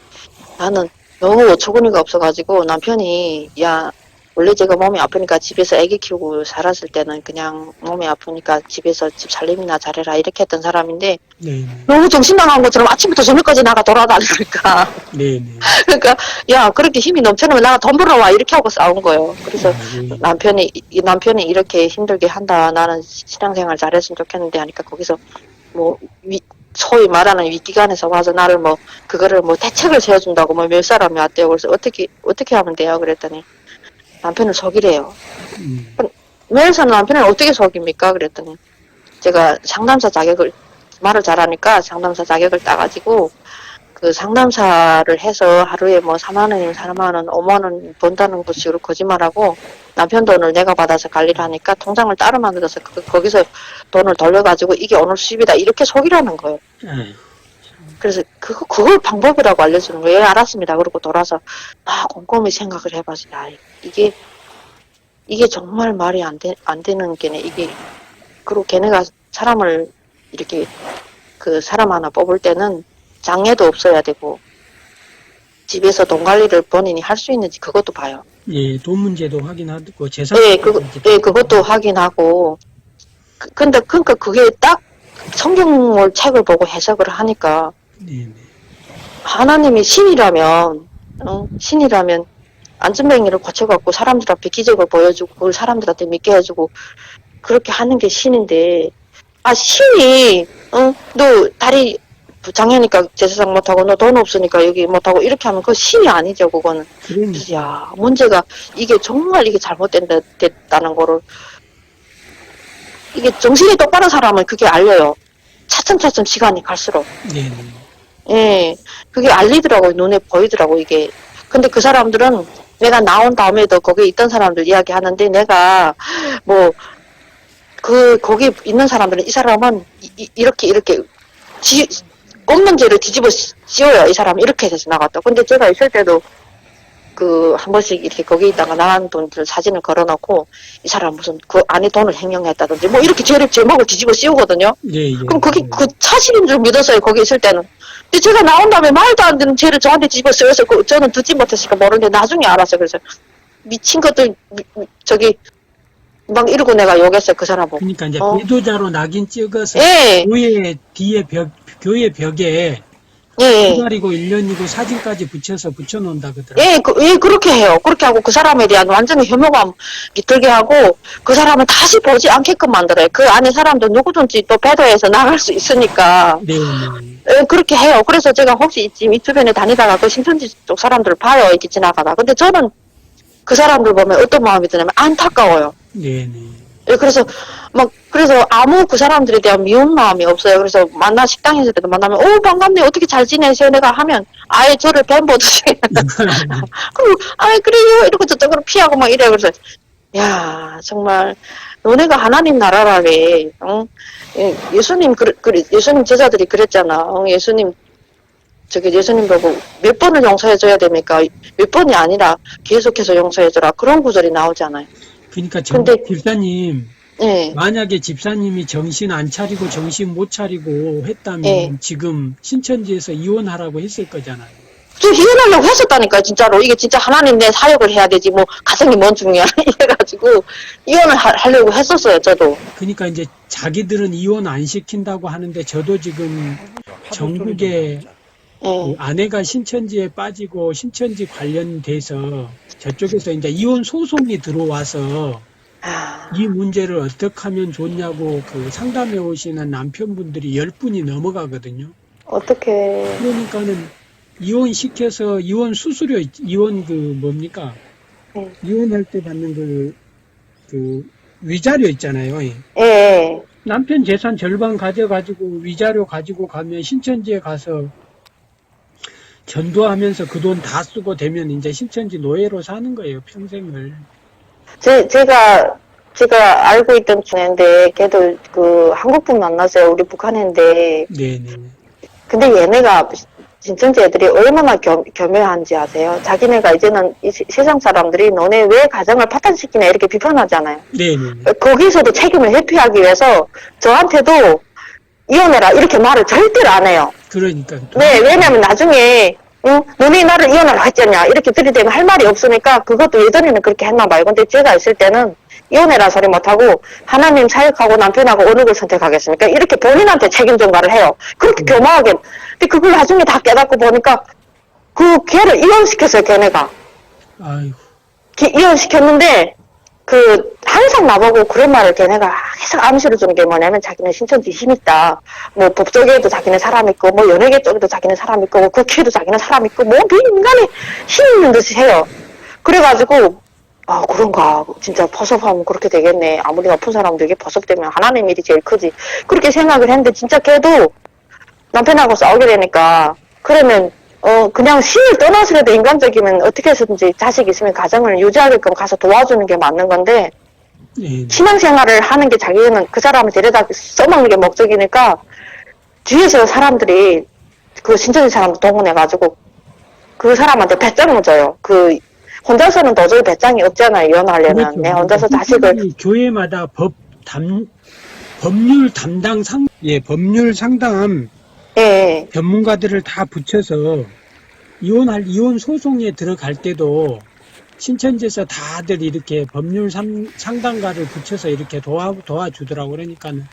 S2: 나는 너무 어처구니가 없어가지고 남편이 야 원래 제가 몸이 아프니까 집에서 아기 키우고 살았을 때는 그냥 몸이 아프니까 집에서 집 살림이나 잘해라 이렇게 했던 사람인데
S1: 네네.
S2: 너무 정신 나간 것처럼 아침부터 저녁까지 나가 돌아다니니까
S1: 네네.
S2: 그러니까 야 그렇게 힘이 넘쳐나면 나가 돈 벌어와 이렇게 하고 싸운 거예요. 그래서
S1: 예.
S2: 남편이 이렇게 힘들게 한다 나는 신앙생활 잘했으면 좋겠는데 하니까 거기서 뭐 소위 말하는 윗기관에서 와서 나를 뭐 그거를 뭐 대책을 세워준다고 뭐 몇 사람이 왔대요. 그래서 어떻게 하면 돼요? 그랬더니 남편을 속이래요. 매일서는 남편을 어떻게 속입니까? 그랬더니 제가 상담사 자격을 말을 잘하니까 상담사 자격을 따가지고 그 상담사를 해서 하루에 뭐 4만 원이면 4만 원, 5만 원 번다는 것 식으로 거짓말하고 남편 돈을 내가 받아서 관리를 하니까 통장을 따로 만들어서 거기서 돈을 돌려가지고 이게 오늘 수입이다 이렇게 속이라는 거예요. 그래서 그걸 방법이라고 알려주는 거예요. 예, 알았습니다. 그러고 돌아서 곰곰이 생각을 해봐서 야 이게 정말 말이 안 되는 게네. 이게 그리고 걔네가 사람을 이렇게 그 사람 하나 뽑을 때는 장애도 없어야 되고 집에서 돈 관리를 본인이 할 수 있는지 그것도 봐요.
S1: 예, 돈 문제도 확인하고 재산.
S2: 그것도 확인하고. 그러니까 그게 딱 성경을 책을 보고 해석을 하니까
S1: 네네.
S2: 하나님이 신이라면 안전뱅이를 고쳐갖고 사람들 앞에 기적을 보여주고 그걸 사람들한테 믿게 해주고 그렇게 하는 게 신인데 신이 너 다리 장애니까 제사상 못하고 너 돈 없으니까 여기 못하고 이렇게 하면 그거 신이 아니죠. 그거는. 그래서 야 문제가 이게 정말 이게 잘못됐다는 거를 이게 정신이 똑바른 사람은 그게 알려요. 차츰차츰 시간이 갈수록.
S1: 네네.
S2: 예, 그게 알리더라고요. 눈에 보이더라고 이게. 근데 그 사람들은 내가 나온 다음에도 거기 있던 사람들 이야기하는데 내가 뭐 거기 있는 사람들은 이 사람은 이렇게 없는 죄를 뒤집어 씌워요. 이 사람이 이렇게 돼서 나갔다. 근데 제가 있을 때도 그 한 번씩 이렇게 거기 있다가 나간 돈들 사진을 걸어놓고 이 사람 무슨 그 안에 돈을 횡령했다든지 뭐 이렇게 제목을 뒤집어 씌우거든요.
S1: 예, 예.
S2: 그럼 그게 그 사실인 줄 믿었어요. 거기 있을 때는. 근데 제가 나온 다음에 말도 안 되는 죄를 저한테 뒤집어 씌워서 저는 듣지 못했으니까 모르는데 나중에 알았어요. 그래서 미친 것들 저기 막 이러고 내가 욕했어요. 그 사람 보고.
S1: 그러니까 이제 배도자로 낙인 찍어서
S2: 예.
S1: 교회 뒤에 교회 벽에
S2: 예.
S1: 2달이고 1년이고 사진까지 붙여놓는다 그러더라고요.
S2: 예, 예, 그렇게 해요. 그렇게 하고 그 사람에 대한 완전히 혐오감 들게 하고 그 사람을 다시 보지 않게끔 만들어요. 그 안에 사람들 누구든지 또 배도해서 나갈 수 있으니까.
S1: 네, 네.
S2: 예, 그렇게 해요. 그래서 제가 혹시 지금 이 주변에 다니다가 그 신천지 쪽 사람들 봐요. 이렇게 지나가다. 근데 저는 그 사람들 보면 어떤 마음이 드냐면 안타까워요.
S1: 네, 네.
S2: 예, 그래서 그래서 아무 그 사람들에 대한 미운 마음이 없어요. 그래서 식당에서도 만나면 반갑네 어떻게 잘 지내세요 내가 하면 아예 저를 뱀보듯이 그리고 그래요 이러고 저쪽으로 피하고 막 이래요. 그래서 야 정말 너네가 하나님 나라라래. 예, 예수님 예수님 제자들이 그랬잖아. 예수님 보고 몇 번을 용서해줘야 됩니까? 몇 번이 아니라 계속해서 용서해줘라. 그런 구절이 나오잖아요.
S1: 그러니까
S2: 근데
S1: 집사님
S2: 예.
S1: 만약에 집사님이 정신 안 차리고 정신 못 차리고 했다면
S2: 예.
S1: 지금 신천지에서 이혼하라고 했을 거잖아요.
S2: 저 이혼하려고 했었다니까요, 진짜로. 이게 진짜 하나님 내 사역을 해야 되지, 뭐, 가정이 뭔 중요해. 이래가지고, 이혼을 하려고 했었어요, 저도.
S1: 그러니까 이제 자기들은 이혼 안 시킨다고 하는데 저도 지금 전국에 그 아내가 신천지에 빠지고 신천지 관련돼서 저쪽에서 이제 이혼 소송이 들어와서 이 문제를 어떻게 하면 좋냐고 그 상담해 오시는 남편분들이 10분이 넘어가거든요.
S2: 어떻게.
S1: 그러니까는 이혼시켜서 이혼 수수료, 이혼 뭡니까? 이혼할 때 받는 그 위자료 있잖아요.
S2: 예.
S1: 남편 재산 절반 가져가지고 위자료 가지고 가면 신천지에 가서 전도하면서 그 돈 다 쓰고 되면 이제 신천지 노예로 사는 거예요, 평생을.
S2: 제가 알고 있던 중인데, 걔도 한국분 만났어요. 우리 북한인데.
S1: 네네.
S2: 근데 얘네가, 신천지 애들이 얼마나 교묘한지 아세요? 자기네가 이제는 이 세상 사람들이 너네 왜 가정을 파탄시키냐 이렇게 비판하잖아요.
S1: 네네.
S2: 거기서도 책임을 회피하기 위해서 저한테도 이혼해라 이렇게 말을 절대로 안 해요.
S1: 그러니까.
S2: 네, 왜냐면 나중에 너네 나를 이혼하라 했잖냐 이렇게 들이대면 할 말이 없으니까 그것도 예전에는 그렇게 했나 봐요. 근데 제가 있을 때는 이혼해라 소리 못하고 하나님 사역하고 남편하고 어느 걸 선택하겠습니까? 이렇게 본인한테 책임 전가를 해요. 그렇게 교묘하게. 근데 그걸 나중에 다 깨닫고 보니까 걔를 이혼시켰어요, 걔네가.
S1: 아이고.
S2: 이혼시켰는데 항상 나보고 그런 말을 걔네가 계속 암시를 주는 게 뭐냐면 자기는 신천지 힘 있다. 뭐 법조계에도 자기는 사람 있고 뭐 연예계 쪽에도 자기는 사람 있고 뭐 국회에도 자기는 사람 있고 뭐 인간에 힘 있는 듯이 해요. 그래가지고 그런가. 진짜 포섭하면 그렇게 되겠네. 아무리 높은 사람도 이게 포섭되면 하나님 일이 제일 크지. 그렇게 생각을 했는데 진짜 걔도 남편하고 싸우게 되니까 그러면 그냥 신을 떠나서라도 인간적이면 어떻게 해서든지 자식 있으면 가정을 유지하게끔 가서 도와주는 게 맞는 건데
S1: 네.
S2: 신앙생활을 하는 게 자기는 그 사람을 데려다 써먹는 게 목적이니까 뒤에서 사람들이 그 신천지 사람들 동원해가지고 그 사람한테 배짱을 줘요. 혼자서는 도저히 배짱이 없잖아요. 이혼하려면.
S1: 그렇죠.
S2: 내 혼자서 자식을.
S1: 교회마다 법률 담당 법률 상담
S2: 예.
S1: 전문가들을 다 붙여서 이혼 소송에 들어갈 때도 신천지에서 다들 이렇게 법률 상담가를 붙여서 이렇게 도와주더라고. 그러니까는.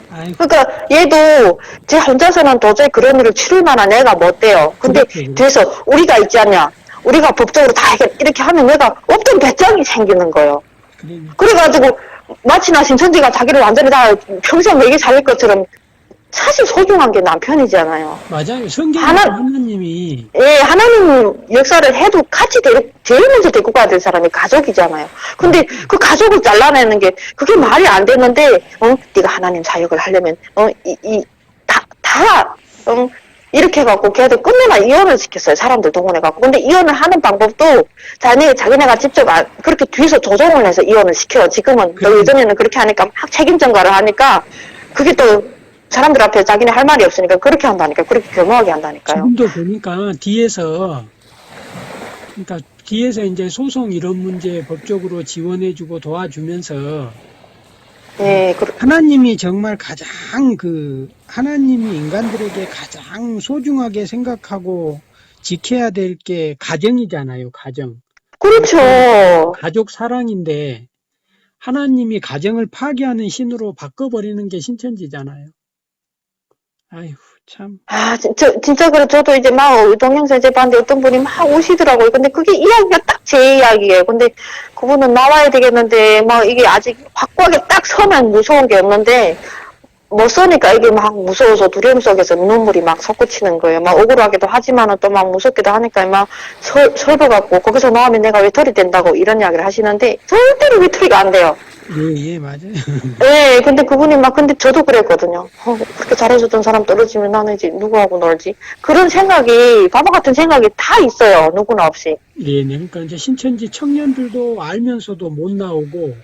S2: 그러니까 얘도 제 혼자서는 도저히 그런 일을 치를 만한 애가 못 돼요. 근데
S1: 그렇죠.
S2: 뒤에서 우리가 있지 않냐. 우리가 법적으로 다 이렇게 하면 얘가 없던 배짱이 생기는 거예요. 그래가지고 마치나 신천지가 자기를 완전히 다 평생 먹이 살릴 것처럼 사실 소중한 게 남편이잖아요.
S1: 맞아요. 성경에 하나님이.
S2: 예, 하나님 역사를 해도 같이 제일 먼저 데리고 가야 될 사람이 가족이잖아요. 근데 그 가족을 잘라내는 게 그게 말이 안 되는데, 네가 하나님 사역을 하려면, 이렇게 해갖고 걔들 끝내나 이혼을 시켰어요. 사람들 동원해갖고. 근데 이혼을 하는 방법도 자기네가 직접 그렇게 뒤에서 조종을 해서 이혼을 시켜요. 지금은. 예전에는 그렇게 하니까 막 책임 전가를 하니까 그게 또 사람들 앞에 자기네 할 말이 없으니까 그렇게 한다니까. 그렇게 겸허하게 한다니까요.
S1: 지금도 보니까 뒤에서 이제 소송 이런 문제 법적으로 지원해주고 도와주면서
S2: 예,
S1: 하나님이 정말 하나님이 인간들에게 가장 소중하게 생각하고 지켜야 될 게 가정이잖아요, 가정.
S2: 그렇죠.
S1: 가족 사랑인데 하나님이 가정을 파괴하는 신으로 바꿔버리는 게 신천지잖아요. 아휴, 참.
S2: 아, 진짜 그래. 저도 이제 막 동영상 이제 봤는데 어떤 분이 막 오시더라고요. 근데 그게 이야기가 딱 제 이야기예요. 근데 그분은 나와야 되겠는데 막 이게 아직 확고하게 딱 서면 무서운 게 없는데 못 서니까 이게 막 무서워서 두려움 속에서 눈물이 막 솟구치는 거예요. 막 억울하기도 하지만은 또 막 무섭기도 하니까 막 설보 갖고 거기서 나오면 내가 외톨이 된다고 이런 이야기를 하시는데 절대로 외톨이가 안 돼요.
S1: 예, 맞아요.
S2: 네, 근데 그분이 막, 근데 저도 그랬거든요. 그렇게 잘해주던 사람 떨어지면 나는 이제 누구하고 놀지? 그런 생각이, 바보 같은 생각이 다 있어요. 누구나 없이.
S1: 예, 네. 그러니까 이제 신천지 청년들도 알면서도 못 나오고,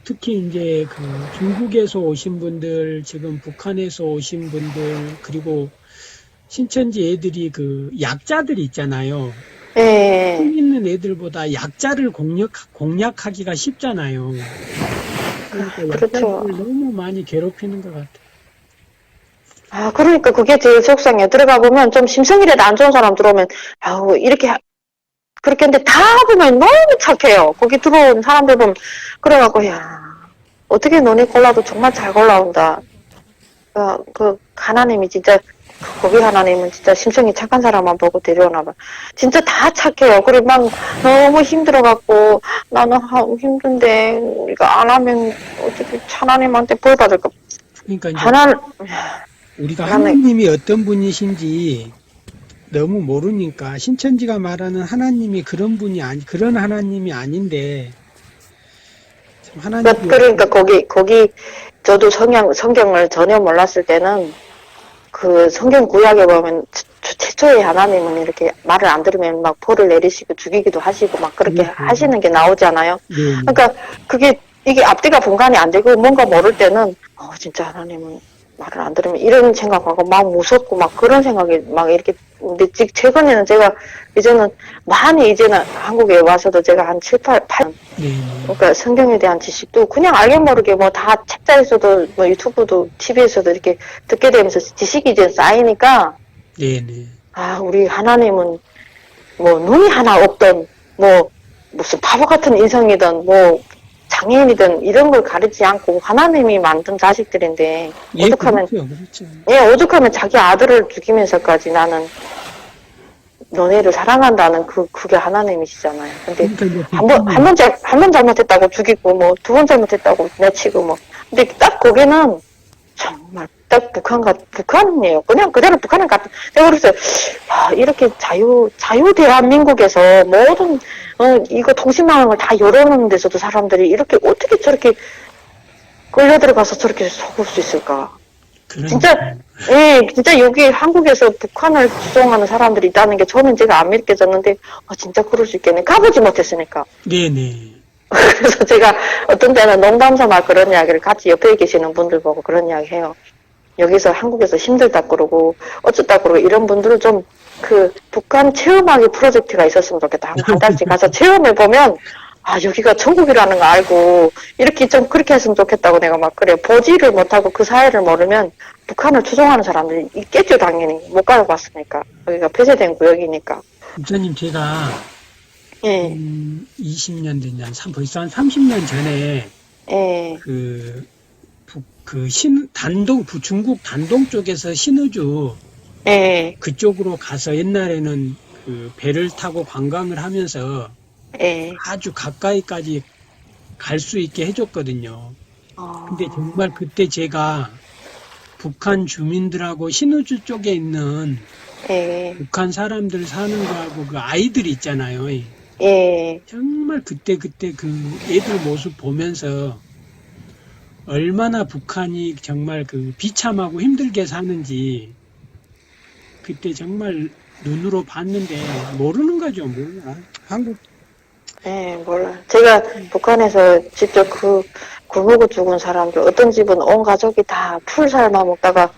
S1: 특히 이제 그 중국에서 오신 분들, 지금 북한에서 오신 분들, 그리고 신천지 애들이 그 약자들 있잖아요.
S2: 예.
S1: 힘 있는 애들보다 약자를 공략하기가 쉽잖아요. 그러니까 약자들을
S2: 그렇죠.
S1: 너무 많이 괴롭히는 것 같아요.
S2: 아, 그러니까 그게 제일 속상해요. 들어가 보면 좀 심성이라도 안 좋은 사람 들어오면, 아우, 이렇게, 그렇게 했는데 다 보면 너무 착해요. 거기 들어온 사람들 보면. 그래갖고, 야, 어떻게 너네 골라도 정말 잘 골라온다. 하나님이 진짜, 거기 하나님은 진짜 심성이 착한 사람만 보고 데려오나 봐. 진짜 다 착해요. 그리고 막 너무 힘들어갖고, 나는 힘든데, 이거 안 하면 어떻게 하나님한테 벌 받을까.
S1: 그러니까 이제 우리가
S2: 하나님.
S1: 하나님이 어떤 분이신지 너무 모르니까 신천지가 말하는 하나님이 그런 하나님이 아닌데 참 하나님이
S2: 그러니까 거기, 저도 성경을 전혀 몰랐을 때는, 그 성경 구약에 보면 최초의 하나님은 이렇게 말을 안 들으면 막 벌을 내리시고 죽이기도 하시고 막 그렇게 하시는 게 나오잖아요.
S1: 네,
S2: 그러니까 이게 앞뒤가 분간이 안 되고 뭔가 모를 때는 진짜 하나님은 말을 안 들으면 이런 생각하고 막 무섭고 막 그런 생각이 막 이렇게. 근데 최근에는 제가 이제는 많이 이제는 한국에 와서도 제가 한 7, 8,
S1: 네,
S2: 그러니까 성경에 대한 지식도 그냥 알게 모르게 뭐 다 책자에서도 뭐 유튜브도 TV에서도 이렇게 듣게 되면서 지식이 이제 쌓이니까
S1: 네, 네.
S2: 우리 하나님은 뭐 눈이 하나 없던 뭐 무슨 바보 같은 인성이든 뭐 장애인이든 이런 걸 가리지 않고 하나님이 만든 자식들인데
S1: 예,
S2: 오죽하면
S1: 그렇죠.
S2: 오죽하면 자기 아들을 죽이면서까지 나는 너네를 사랑한다는 그게 하나님이시잖아요. 근데
S1: 그러니까 이제
S2: 한 번 잘못했다고 죽이고 뭐 두 번 잘못했다고 내치고 뭐. 근데 딱 거기는 정말 딱 북한이에요. 그냥 그대로 북한은 같은. 내가 그랬어요. 야, 이렇게 자유 대한민국에서 모든 이거 통신망을 다 열어놓는 데서도 사람들이 이렇게 어떻게 저렇게 끌려 들어가서 저렇게 속을 수 있을까? 진짜, 진짜 여기 한국에서 북한을 주장하는 사람들이 있다는 게 저는 제가 안 믿겨졌는데, 진짜 그럴 수 있겠네. 가보지 못했으니까.
S1: 네네.
S2: 그래서 제가 어떤 때는 농담 삼아 그런 이야기를 같이 옆에 계시는 분들 보고 그런 이야기 해요. 여기서 한국에서 힘들다 그러고, 어쩌다 그러고 이런 분들은 좀 북한 체험하기 프로젝트가 있었으면 좋겠다. 한 달씩 가서 체험해보면, 여기가 천국이라는 거 알고, 이렇게 좀 그렇게 했으면 좋겠다고 내가 막 그래. 보지를 못하고 그 사회를 모르면 북한을 추종하는 사람들이 있겠죠, 당연히. 못 가봤으니까. 여기가 폐쇄된 구역이니까.
S1: 목사님, 제가,
S2: 예.
S1: 20년 됐냐, 벌써 한 30년 전에,
S2: 예.
S1: 중국 단동 쪽에서 신의주,
S2: 예.
S1: 그쪽으로 가서 옛날에는 그 배를 타고 관광을 하면서,
S2: 예.
S1: 아주 가까이까지 갈 수 있게 해줬거든요. 근데 정말 그때 제가 북한 주민들하고 신의주 쪽에 있는
S2: 예.
S1: 북한 사람들 사는 거하고 그 아이들 있잖아요.
S2: 예.
S1: 정말 그때 그 애들 모습 보면서 얼마나 북한이 정말 그 비참하고 힘들게 사는지 그때 정말 눈으로 봤는데 모르는 거죠. 몰라.
S2: 예, 몰라. 제가 북한에서 직접 굶고 죽은 사람들, 어떤 집은 온 가족이 다 풀 삶아 먹다가,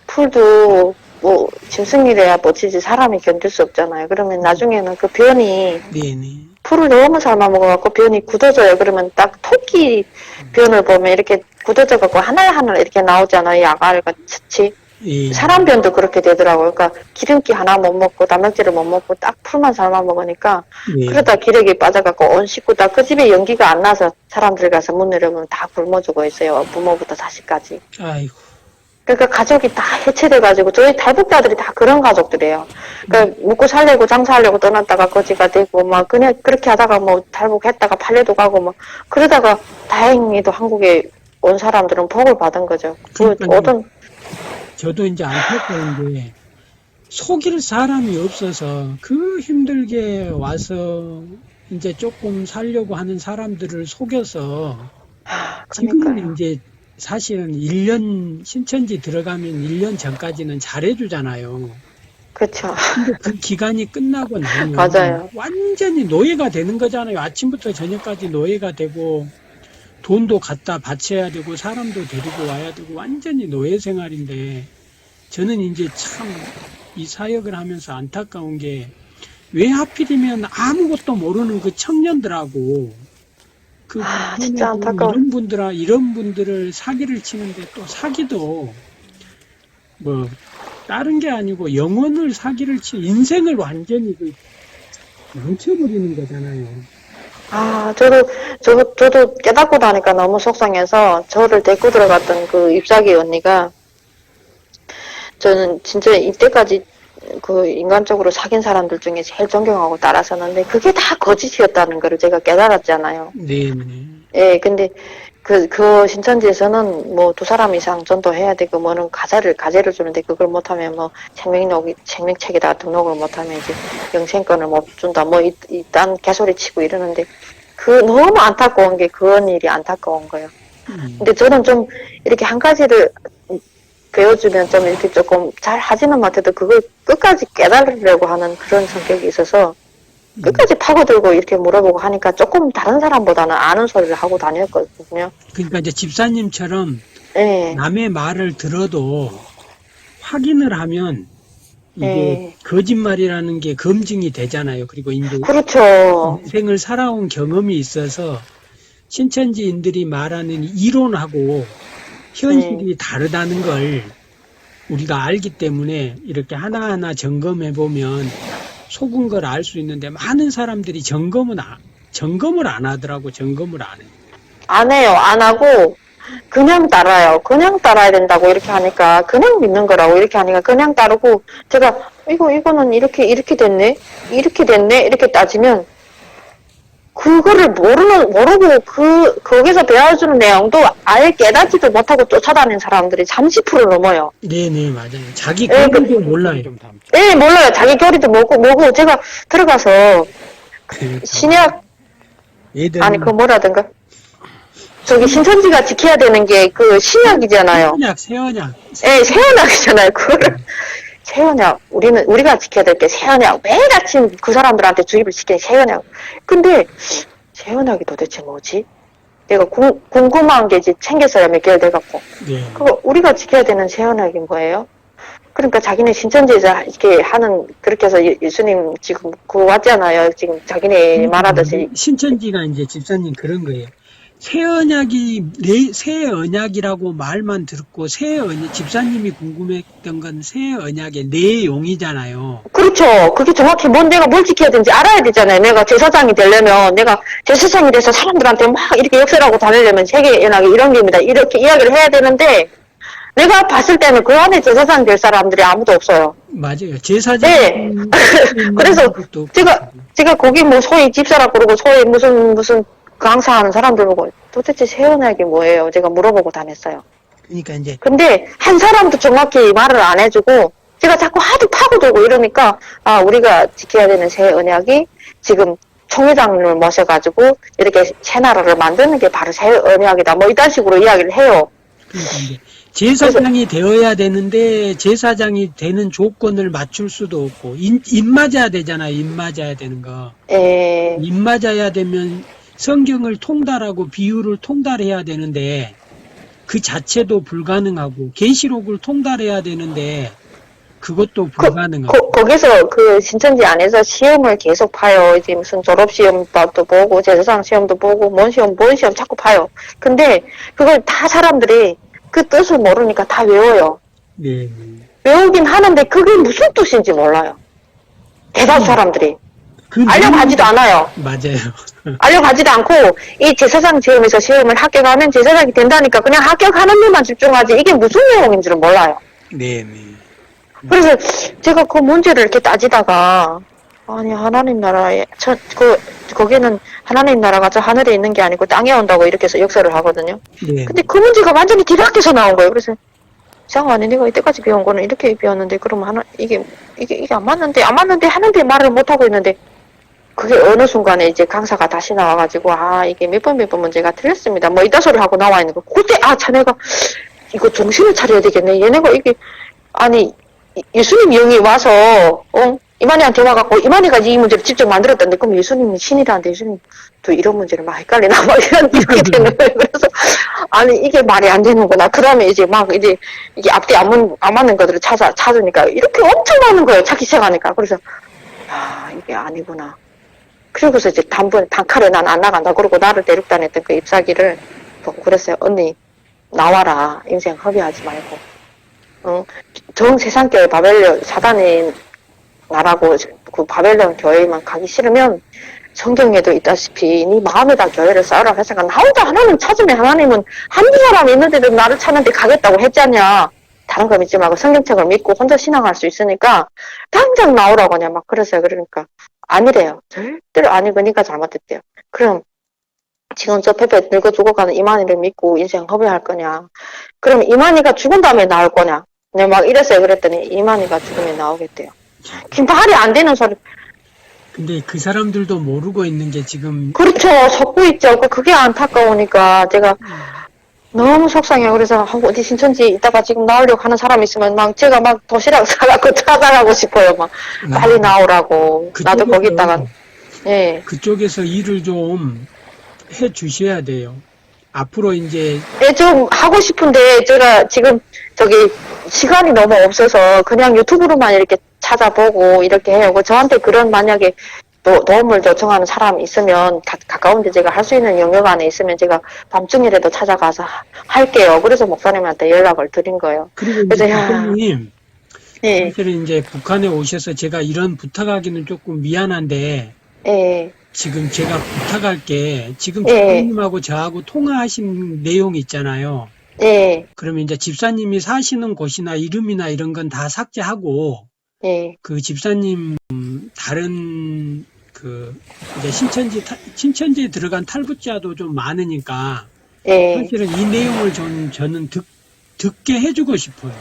S2: 풀도 뭐, 짐승이래야 뻗치지 사람이 견딜 수 없잖아요. 그러면 나중에는 그 변이,
S1: 네네.
S2: 풀을 너무 삶아 먹어갖고 변이 굳어져요. 그러면 딱 토끼 변을 보면 이렇게 굳어져갖고 하나하나 이렇게 나오잖아요. 야갈 같이.
S1: 예.
S2: 사람 변도 그렇게 되더라고요. 그러니까 기름기 하나 못 먹고 단백질을 못 먹고 딱 풀만 삶아 먹으니까
S1: 예.
S2: 그러다 기력이 빠져갖고 온 식구 다 그 집에 연기가 안 나서 사람들 가서 문 열어보면 다 굶어 죽어 있어요. 부모부터 자식까지.
S1: 아이고.
S2: 그러니까 가족이 다 해체돼가지고 저희 탈북자들이 다 그런 가족들이에요. 그러니까 먹고 살려고 장사하려고 떠났다가 거지가 되고 막 그냥 그렇게 하다가 뭐 탈북했다가 팔려도 가고 뭐 그러다가 다행히도 한국에 온 사람들은 복을 받은 거죠. 그
S1: 그러니까요.
S2: 어떤
S1: 저도 이제 안타까운 게 속일 사람이 없어서 그 힘들게 와서 이제 조금 살려고 하는 사람들을 속여서 지금은
S2: 그러니까요.
S1: 이제 사실은 1년 신천지 들어가면 1년 전까지는 잘해주잖아요.
S2: 그렇죠.
S1: 근데 그 기간이 끝나고 나면
S2: 맞아요.
S1: 완전히 노예가 되는 거잖아요. 아침부터 저녁까지 노예가 되고 돈도 갖다 바쳐야 되고 사람도 데리고 와야 되고 완전히 노예 생활인데 저는 이제 참 이 사역을 하면서 안타까운 게 왜 하필이면 아무것도 모르는 그 청년들하고 그
S2: 진짜
S1: 북한에
S2: 안타까워.
S1: 이런 분들을 사기를 치는데 또 사기도 뭐 다른 게 아니고 영혼을 사기를 인생을 완전히 그 망쳐버리는 거잖아요.
S2: 저도 깨닫고 나니까 너무 속상해서 저를 데리고 들어갔던 그 잎사귀 언니가 저는 진짜 이때까지 그 인간적으로 사귄 사람들 중에 제일 존경하고 따랐었는데 그게 다 거짓이었다는 걸 제가 깨달았잖아요.
S1: 네.
S2: 예, 근데 그 신천지에서는 뭐 2사람 이상 전도해야 되고 뭐는 가제를 주는데 그걸 못하면 뭐 생명책에다가 등록을 못하면 이제 영생권을 못 준다 뭐 이딴 개소리 치고 이러는데 너무 안타까운 게 그런 일이 안타까운 거예요. 근데 저는 좀 이렇게 한 가지를 배워주면 좀 이렇게 조금 잘 하지는 못해도 그걸 끝까지 깨달으려고 하는 그런 성격이 있어서 끝까지 파고들고 이렇게 물어보고 하니까 조금 다른 사람보다는 아는 소리를 하고 다녔거든요.
S1: 그러니까 이제 집사님처럼
S2: 예.
S1: 남의 말을 들어도 확인을 하면 이게
S2: 예.
S1: 거짓말이라는 게 검증이 되잖아요. 그리고 이제
S2: 그렇죠.
S1: 인생을 살아온 경험이 있어서 신천지인들이 말하는 이론하고 현실이 다르다는 걸 우리가 알기 때문에 이렇게 하나하나 점검해 보면 속은 걸 알 수 있는데 많은 사람들이 점검을 안 하더라고. 점검을 안 해요.
S2: 안 해요. 안 하고 그냥 따라요. 그냥 따라야 된다고 이렇게 하니까 그냥 믿는 거라고 이렇게 하니까 그냥 따르고 제가 이거는 이렇게 됐네. 이렇게 따지면 그거를 모르고 거기서 배워주는 내용도 아예 깨닫지도 못하고 쫓아다니는 사람들이 30% 넘어요.
S1: 네네, 맞아요. 자기
S2: 예,
S1: 교리도 몰라요.
S2: 예, 몰라요. 자기 교리도 뭐고 제가 들어가서 신약
S1: 애들은
S2: 아니 그거 뭐라든가 저기 신천지가 지켜야 되는 게 그 신약이잖아요.
S1: 새언약.
S2: 예, 새언약이잖아요. 그거를 새언약 우리가 지켜야 될 게 새언약. 매일 아침 그 사람들한테 주입을 시키는 새언약. 근데 새언약이 도대체 뭐지? 내가 궁금한 게 이제 챙겼어요. 몇 개월 돼갖고.
S1: 네.
S2: 그거 우리가 지켜야 되는 새언약이 뭐예요? 그러니까 자기네 신천지에서 이렇게 하는 그렇게 해서 예수님 지금 그거 왔잖아요. 지금 자기네 말하듯이
S1: 신천지가 이제 집사님 그런 거예요. 새 언약이라고 말만 듣고 집사님이 궁금했던 건 새 언약의 내용이잖아요.
S2: 그렇죠. 그게 정확히 내가 뭘 지켜야 되는지 알아야 되잖아요. 내가 제사장이 되려면 내가 제사장이 돼서 사람들한테 막 이렇게 역설하고 다니려면 세계 언약이 이런 게입니다. 이렇게 이야기를 해야 되는데 내가 봤을 때는 그 안에 제사장 될 사람들이 아무도 없어요.
S1: 맞아요. 제사장.
S2: 네. 그래서 제가 거기 뭐 소위 집사라고 그러고 소위 무슨 강사하는 사람들 보고 도대체 새 언약이 뭐예요? 제가 물어보고 다녔어요.
S1: 그러니까 이제
S2: 근데 한 사람도 정확히 말을 안 해주고 제가 자꾸 하도 파고들고 이러니까 우리가 지켜야 되는 새 언약이 지금 총회장님을 모셔가지고 이렇게 새 나라를 만드는 게 바로 새 언약이다. 뭐 이딴 식으로 이야기를 해요.
S1: 그러니까 이제 제사장이 되어야 되는데 제사장이 되는 조건을 맞출 수도 없고 입 맞아야 되잖아요. 입 맞아야 되는 거.
S2: 예,
S1: 입 맞아야 되면 성경을 통달하고 비유를 통달해야 되는데 그 자체도 불가능하고 계시록을 통달해야 되는데 그것도 불가능하고.
S2: 거기서 그 신천지 안에서 시험을 계속 봐요. 이제 무슨 졸업시험도 보고, 제사장 시험도 보고, 뭔 시험 자꾸 봐요. 근데 그걸 다 사람들이 그 뜻을 모르니까 다 외워요.
S1: 네.
S2: 외우긴 하는데 그게 무슨 뜻인지 몰라요. 대다수 사람들이.
S1: 그
S2: 알려가지도 않아요.
S1: 맞아요.
S2: 알려가지도 않고, 이 제사장 시험에서 시험을 합격하면 제사장이 된다니까 그냥 합격하는 데만 집중하지 이게 무슨 내용인지를 몰라요.
S1: 네, 네.
S2: 그래서 제가 그 문제를 이렇게 따지다가, 아니, 하나님 나라에, 거기는 하나님 나라가 저 하늘에 있는 게 아니고 땅에 온다고 이렇게 해서 역설을 하거든요.
S1: 네.
S2: 근데 그 문제가 완전히 뒤바뀌어서 나온 거예요. 그래서, 이상하네. 내가 이때까지 배운 거는 이렇게 배웠는데, 그럼 이게 안 맞는데 하는데 말을 못하고 있는데, 그게 어느 순간에 이제 강사가 다시 나와가지고, 이게 몇 번 문제가 틀렸습니다. 뭐 이따 소리 하고 나와 있는 거. 그때, 자네가, 이거 정신을 차려야 되겠네. 얘네가 이게, 아니, 예수님 영이 와서, 이만희한테 와갖고, 이만희가 이 문제를 직접 만들었다는데, 그럼 예수님은 신이라는데, 예수님 또 이런 문제를 막 헷갈리나, 막 이렇게 되는 거예요. 그래서, 아니, 이게 말이 안 되는구나. 그 다음에 이제 이게 앞뒤 안 맞는 것들을 찾으니까, 이렇게 엄청 많은 거예요. 찾기 시작하니까. 그래서, 이게 아니구나. 그리고서 이제 단칼에 난 안 나간다. 그러고 나를 대륙다녔던 그 잎사귀를 보고 그랬어요. 언니, 나와라. 인생 허비하지 말고. 전 세상교회 사단의 나라고 그 바벨론 교회만 가기 싫으면 성경에도 있다시피 네 마음에다 교회를 쌓으라 했으니까 나 혼자 하나님 찾으면 하나님은 한두 사람 있는데도 나를 찾는데 가겠다고 했잖냐. 다른 거 믿지 말고 성경책을 믿고 혼자 신앙할 수 있으니까 당장 나오라고 그냥 막 그랬어요. 그러니까 아니래요. 절대로 아니고 니가 잘못했대요. 그럼 지금 저 페페 늙어 죽어가는 이만희를 믿고 인생 허비할 거냐. 그럼 이만희가 죽은 다음에 나올 거냐. 네, 막 이랬어요. 그랬더니 이만희가 죽으면 나오겠대요. 말이 안 되는 소리.
S1: 근데 그 사람들도 모르고 있는 게 지금.
S2: 그렇죠. 섞고 있죠. 그게 안타까우니까 제가 너무 속상해요. 그래서 어디 신천지 이따가 지금 나오려고 하는 사람 있으면 제가 도시락 사갖고 찾아가고 싶어요. 빨리 나오라고. 나도 거기 있다가. 예.
S1: 그쪽에서 일을 좀 해 주셔야 돼요. 앞으로 이제.
S2: 네, 좀 하고 싶은데 제가 지금 시간이 너무 없어서 그냥 유튜브로만 이렇게 찾아보고 이렇게 해요. 저한테 그런 만약에 도움을 요청하는 사람이 있으면 가까운데 제가 할 수 있는 영역 안에 있으면 제가 밤중이라도 찾아가서 할게요. 그래서 목사님한테 연락을 드린 거예요.
S1: 그리고 이제 목사님,
S2: 예.
S1: 사실은 이제 북한에 오셔서 제가 이런 부탁하기는 조금 미안한데,
S2: 예.
S1: 지금 제가 부탁할 게 지금 집사님하고 저하고 통화하신 내용 있잖아요.
S2: 예.
S1: 그러면 이제 집사님이 사시는 곳이나 이름이나 이런 건 다 삭제하고,
S2: 예.
S1: 그 집사님 다른 이제 신천지에 들어간 탈북자도 좀 많으니까,
S2: 예.
S1: 사실은 이 내용을 저는 듣게 해주고 싶어요.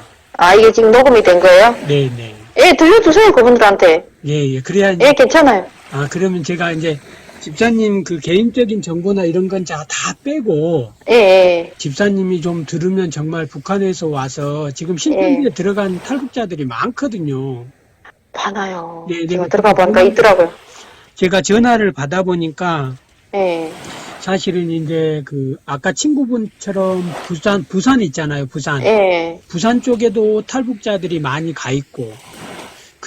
S2: 이게 지금 녹음이 된 거예요?
S1: 네네.
S2: 예, 들려주세요, 그분들한테.
S1: 예. 그래야
S2: 예, 괜찮아요.
S1: 그러면 제가 이제 집사님 그 개인적인 정보나 이런 건 다 빼고,
S2: 예.
S1: 집사님이 좀 들으면 정말 북한에서 와서 지금 신천지에 들어간 탈북자들이 많거든요.
S2: 많아요.
S1: 네,
S2: 제가 들어가 보니까 있더라고요.
S1: 제가 전화를 받아보니까,
S2: 예.
S1: 사실은 이제 아까 친구분처럼 부산 있잖아요, 부산.
S2: 예.
S1: 부산 쪽에도 탈북자들이 많이 가 있고.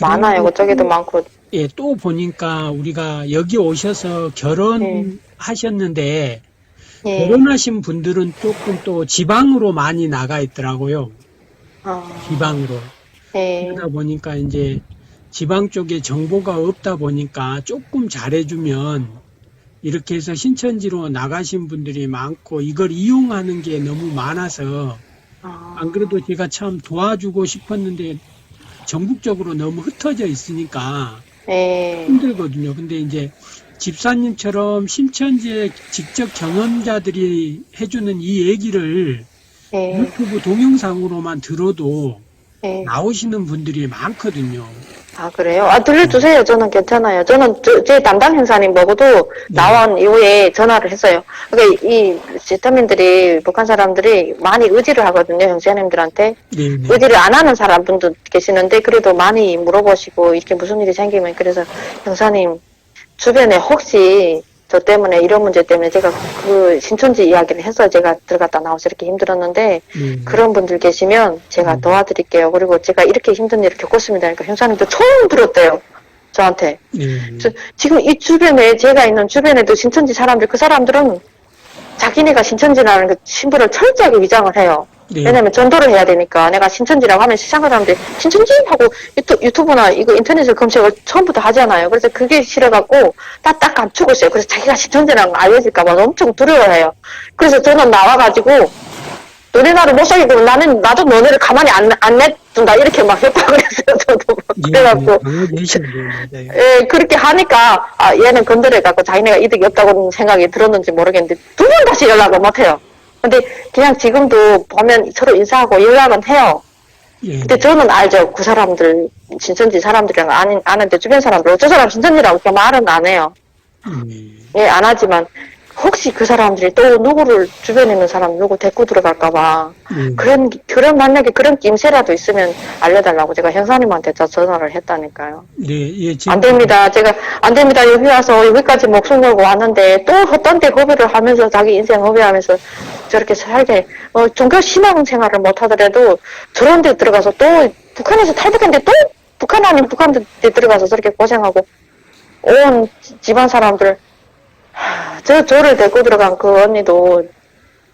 S2: 많아요. 그쪽에도 많고.
S1: 예, 또 보니까 우리가 여기 오셔서 결혼하셨는데, 결혼하신 분들은 조금 또 지방으로 많이 나가 있더라고요. 지방으로. 그러다 보니까 이제 지방 쪽에 정보가 없다 보니까 조금 잘해주면 이렇게 해서 신천지로 나가신 분들이 많고 이걸 이용하는 게 너무 많아서 안 그래도 제가 참 도와주고 싶었는데 전국적으로 너무 흩어져 있으니까 힘들거든요. 근데 이제 집사님처럼 신천지의 직접 경험자들이 해주는 이 얘기를 유튜브 동영상으로만 들어도
S2: 예.
S1: 나오시는 분들이 많거든요.
S2: 아, 그래요? 아, 들려주세요. 저는 괜찮아요. 저는 제 담당 형사님 보고도 나온 이후에 전화를 했어요. 그러니까 이 지타민들이, 북한 사람들이 많이 의지를 하거든요. 형사님들한테.
S1: 네네.
S2: 의지를 안 하는 사람분도 계시는데, 그래도 많이 물어보시고, 이렇게 무슨 일이 생기면, 그래서 형사님, 주변에 혹시 저 때문에 이런 문제 때문에 제가 그 신천지 이야기를 해서 제가 들어갔다 나와서 이렇게 힘들었는데 그런 분들 계시면 제가 도와드릴게요. 그리고 제가 이렇게 힘든 일을 겪었습니다. 그러니까 형사님도 처음 들었대요. 저한테. 지금 이 주변에 제가 있는 주변에도 신천지 사람들 그 사람들은 자기네가 신천지라는 그 신분을 철저하게 위장을 해요. 왜냐면 전도를 해야 되니까 내가 신천지라고 하면 세상 사람들이 신천지? 하고 유튜브나 이거 인터넷을 검색을 처음부터 하잖아요. 그래서 그게 싫어갖고 딱 감추고 있어요. 그래서 자기가 신천지라는 거 알려질까봐 엄청 두려워해요. 그래서 저는 나와가지고 너네 나를 못 살리고 나도 너네를 가만히 안 냅둔다 이렇게 막 협박을 했어요. 저도 막 그래갖고 예, 그렇게 하니까 얘는 건드려갖고 자기네가 이득이 없다고 생각이 들었는지 모르겠는데 두 번 다시 연락을 못해요. 근데 그냥 지금도 보면 서로 인사하고 연락은 해요. 근데 저는 알죠. 그 사람들 신천지 사람들이랑 아는데 주변 사람들 어쩌 사람 신천지라고 이렇게 말은 안 해요. 예, 안 하지만 혹시 그 사람들이 또 누구를 주변에 있는 사람 누구 데리고 들어갈까봐 그런 만약에 그런 낌새라도 있으면 알려달라고 제가 형사님한테 전화를 했다니까요.
S1: 네,
S2: 안 됩니다. 제가 안 됩니다. 여기 와서 여기까지 목숨 걸고 왔는데 또 헛된 데 허비를 하면서 자기 인생 허비하면서 저렇게 살게 종교 신앙 생활을 못 하더라도 저런 데 들어가서 또 북한에서 탈북했는데 또 북한 아닌 북한 데 들어가서 저렇게 고생하고 온 집안 사람들 저를 데리고 들어간 그 언니도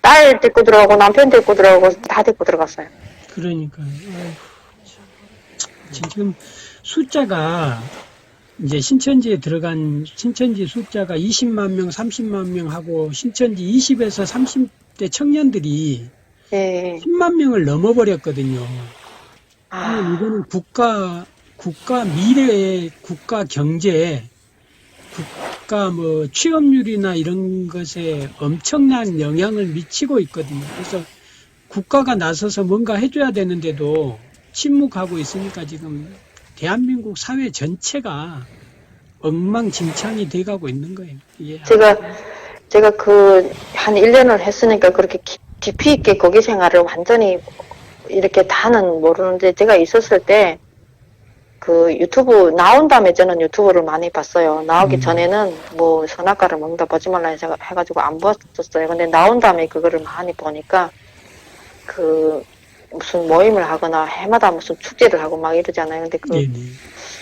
S2: 딸 데리고 들어가고 남편 데리고 들어가고 다 데리고 들어갔어요.
S1: 그러니까요. 지금 숫자가 이제 신천지에 들어간 신천지 숫자가 20만 명, 30만 명 하고 신천지 20에서 30대 청년들이 10만 명을 넘어버렸거든요. 이거는 국가 미래의 국가 경제, 국가 취업률이나 이런 것에 엄청난 영향을 미치고 있거든요. 그래서 국가가 나서서 뭔가 해줘야 되는데도 침묵하고 있으니까 지금 대한민국 사회 전체가 엉망진창이 돼가고 있는 거예요.
S2: 제가 한 1년을 했으니까 그렇게 깊이 있게 거기 생활을 완전히 이렇게 다는 모르는데 제가 있었을 때 그 유튜브 나온 다음에 저는 유튜브를 많이 봤어요. 나오기 전에는 선악과를 먹는다 보지 말라 해가지고 안 봤었어요. 근데 나온 다음에 그거를 많이 보니까 무슨 모임을 하거나 해마다 무슨 축제를 하고 막 이러잖아요. 근데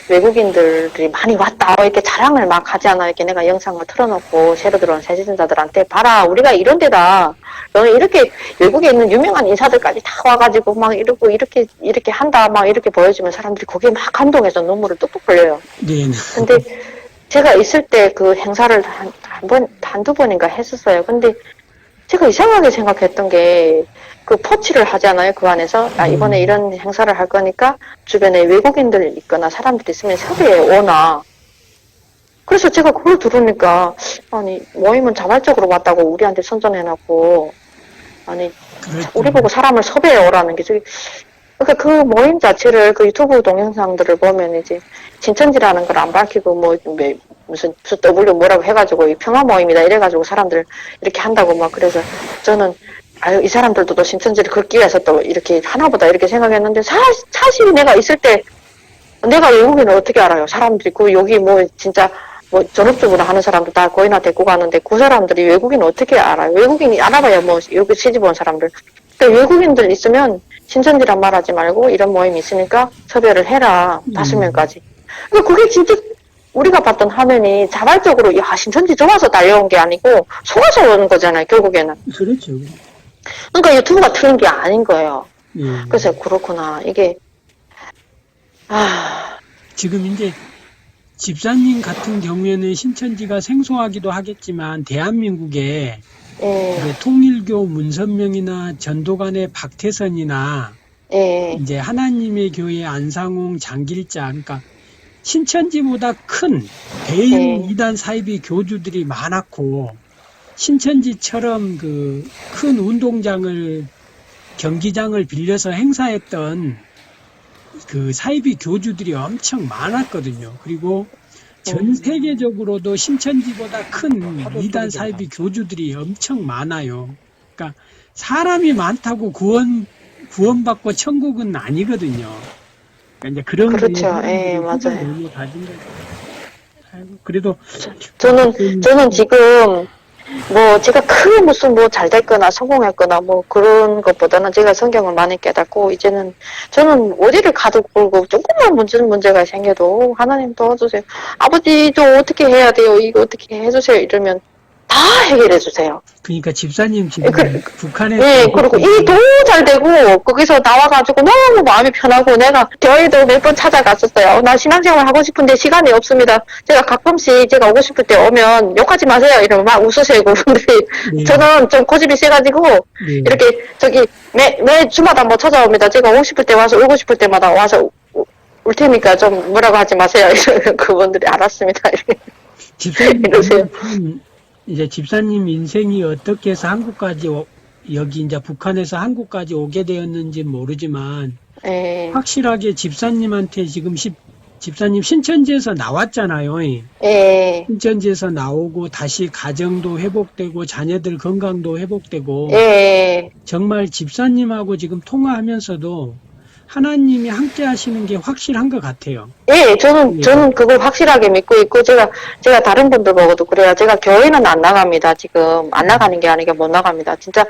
S2: 외국인들이 많이 왔다 이렇게 자랑을 막 하잖아요. 이렇게 내가 영상을 틀어놓고 새로 들어온 새신자들한테 봐라 우리가 이런 데다 너는 이렇게 외국에 있는 유명한 인사들까지 다 와가지고 막 이러고 이렇게 한다 막 이렇게 보여주면 사람들이 거기에 막 감동해서 눈물을 뚝뚝 흘려요. 근데 제가 있을 때 그 행사를 한두 번인가 했었어요. 근데 제가 이상하게 생각했던 게 그 포치를 하잖아요. 그 안에서 이번에 이런 행사를 할 거니까 주변에 외국인들 있거나 사람들이 있으면 섭외해 오나. 그래서 제가 그걸 들으니까 아니 모임은 자발적으로 왔다고 우리한테 선전해놨고 아니 우리 보고 사람을 섭외해 오라는 게 그러니까 그 모임 자체를 그 유튜브 동영상들을 보면 이제 신천지라는 걸 안 밝히고 무슨 W 뭐라고 해가지고 평화 모임이다 이래가지고 사람들 이렇게 한다고 막 그래서 저는 이 사람들도 또 신천지를 걷기 위해서 또 이렇게 하나보다 이렇게 생각했는데 사실 내가 있을 때 내가 외국인을 어떻게 알아요? 사람들이 여기 진짜 전업주부나 하는 사람도 다 거의나 데리고 가는데 그 사람들이 외국인을 어떻게 알아요? 외국인이 알아봐야 여기 시집 온 사람들. 그러니까 외국인들 있으면 신천지란 말하지 말고 이런 모임이 있으니까 섭외를 해라. 5명까지. 그러니까 그게 진짜 우리가 봤던 화면이 자발적으로 신천지 좋아서 달려온 게 아니고 속아서 오는 거잖아요. 결국에는.
S1: 그렇죠.
S2: 그러니까 유튜브가 틀린 게 아닌 거예요. 그래서 그렇구나. 이게
S1: 지금 이제 집사님 같은 경우에는 신천지가 생소하기도 하겠지만 대한민국에 통일교 문선명이나 전도관의 박태선이나 이제 하나님의 교회 안상홍 장길자 그러니까 신천지보다 큰 대형 이단 사이비 교주들이 많았고 신천지처럼 큰 운동장을 경기장을 빌려서 행사했던 그 사이비 교주들이 엄청 많았거든요. 그리고 전 세계적으로도 신천지보다 큰 이단 사이비 교주들이 엄청 많아요. 그러니까 사람이 많다고 구원받고 천국은 아니거든요. 그러니까 이제 그런
S2: 그렇죠. 예, 맞아요.
S1: 의미 가진 거죠. 아이고, 그래도
S2: 저는 지금, 뭐, 제가 크게 무슨 뭐 잘 됐거나 성공했거나 뭐 그런 것보다는 제가 성경을 많이 깨닫고, 이제는 저는 어디를 가도 굴고 조금만 문제가 생겨도 하나님 도와주세요. 아버지, 저 어떻게 해야 돼요? 이거 어떻게 해주세요? 이러면 다 해결해 주세요.
S1: 그러니까 집사님 지금 북한에
S2: 예, 그리고 일이 너무 잘 되고, 거기서 나와가지고 너무 마음이 편하고, 내가 교회도 몇 번 찾아갔었어요. 나 신앙생활 하고 싶은데 시간이 없습니다. 제가 가끔씩 제가 오고 싶을 때 오면 욕하지 마세요. 이러면 막 웃으세요, 그분들이.
S1: 네.
S2: 저는 좀 고집이 세가지고,
S1: 네.
S2: 이렇게, 매 주마다 뭐 찾아옵니다. 제가 오고 싶을 때 와서, 오고 싶을 때마다 와서 올 테니까 좀 뭐라고 하지 마세요. 이러면 그분들이 알았습니다.
S1: 집사님
S2: 이러세요.
S1: 이제 집사님 인생이 어떻게 해서 한국까지 여기 이제 북한에서 한국까지 오게 되었는지 모르지만
S2: 예,
S1: 확실하게 집사님한테 지금 집사님 신천지에서 나왔잖아요.
S2: 예,
S1: 신천지에서 나오고 다시 가정도 회복되고 자녀들 건강도 회복되고
S2: 예.
S1: 정말 집사님하고 지금 통화하면서도 하나님이 함께 하시는 게 확실한 것 같아요.
S2: 예, 저는 그걸 확실하게 믿고 있고, 제가 다른 분들 보고도 그래요. 제가 교회는 안 나갑니다, 지금. 안 나가는 게 아니라 못 나갑니다. 진짜,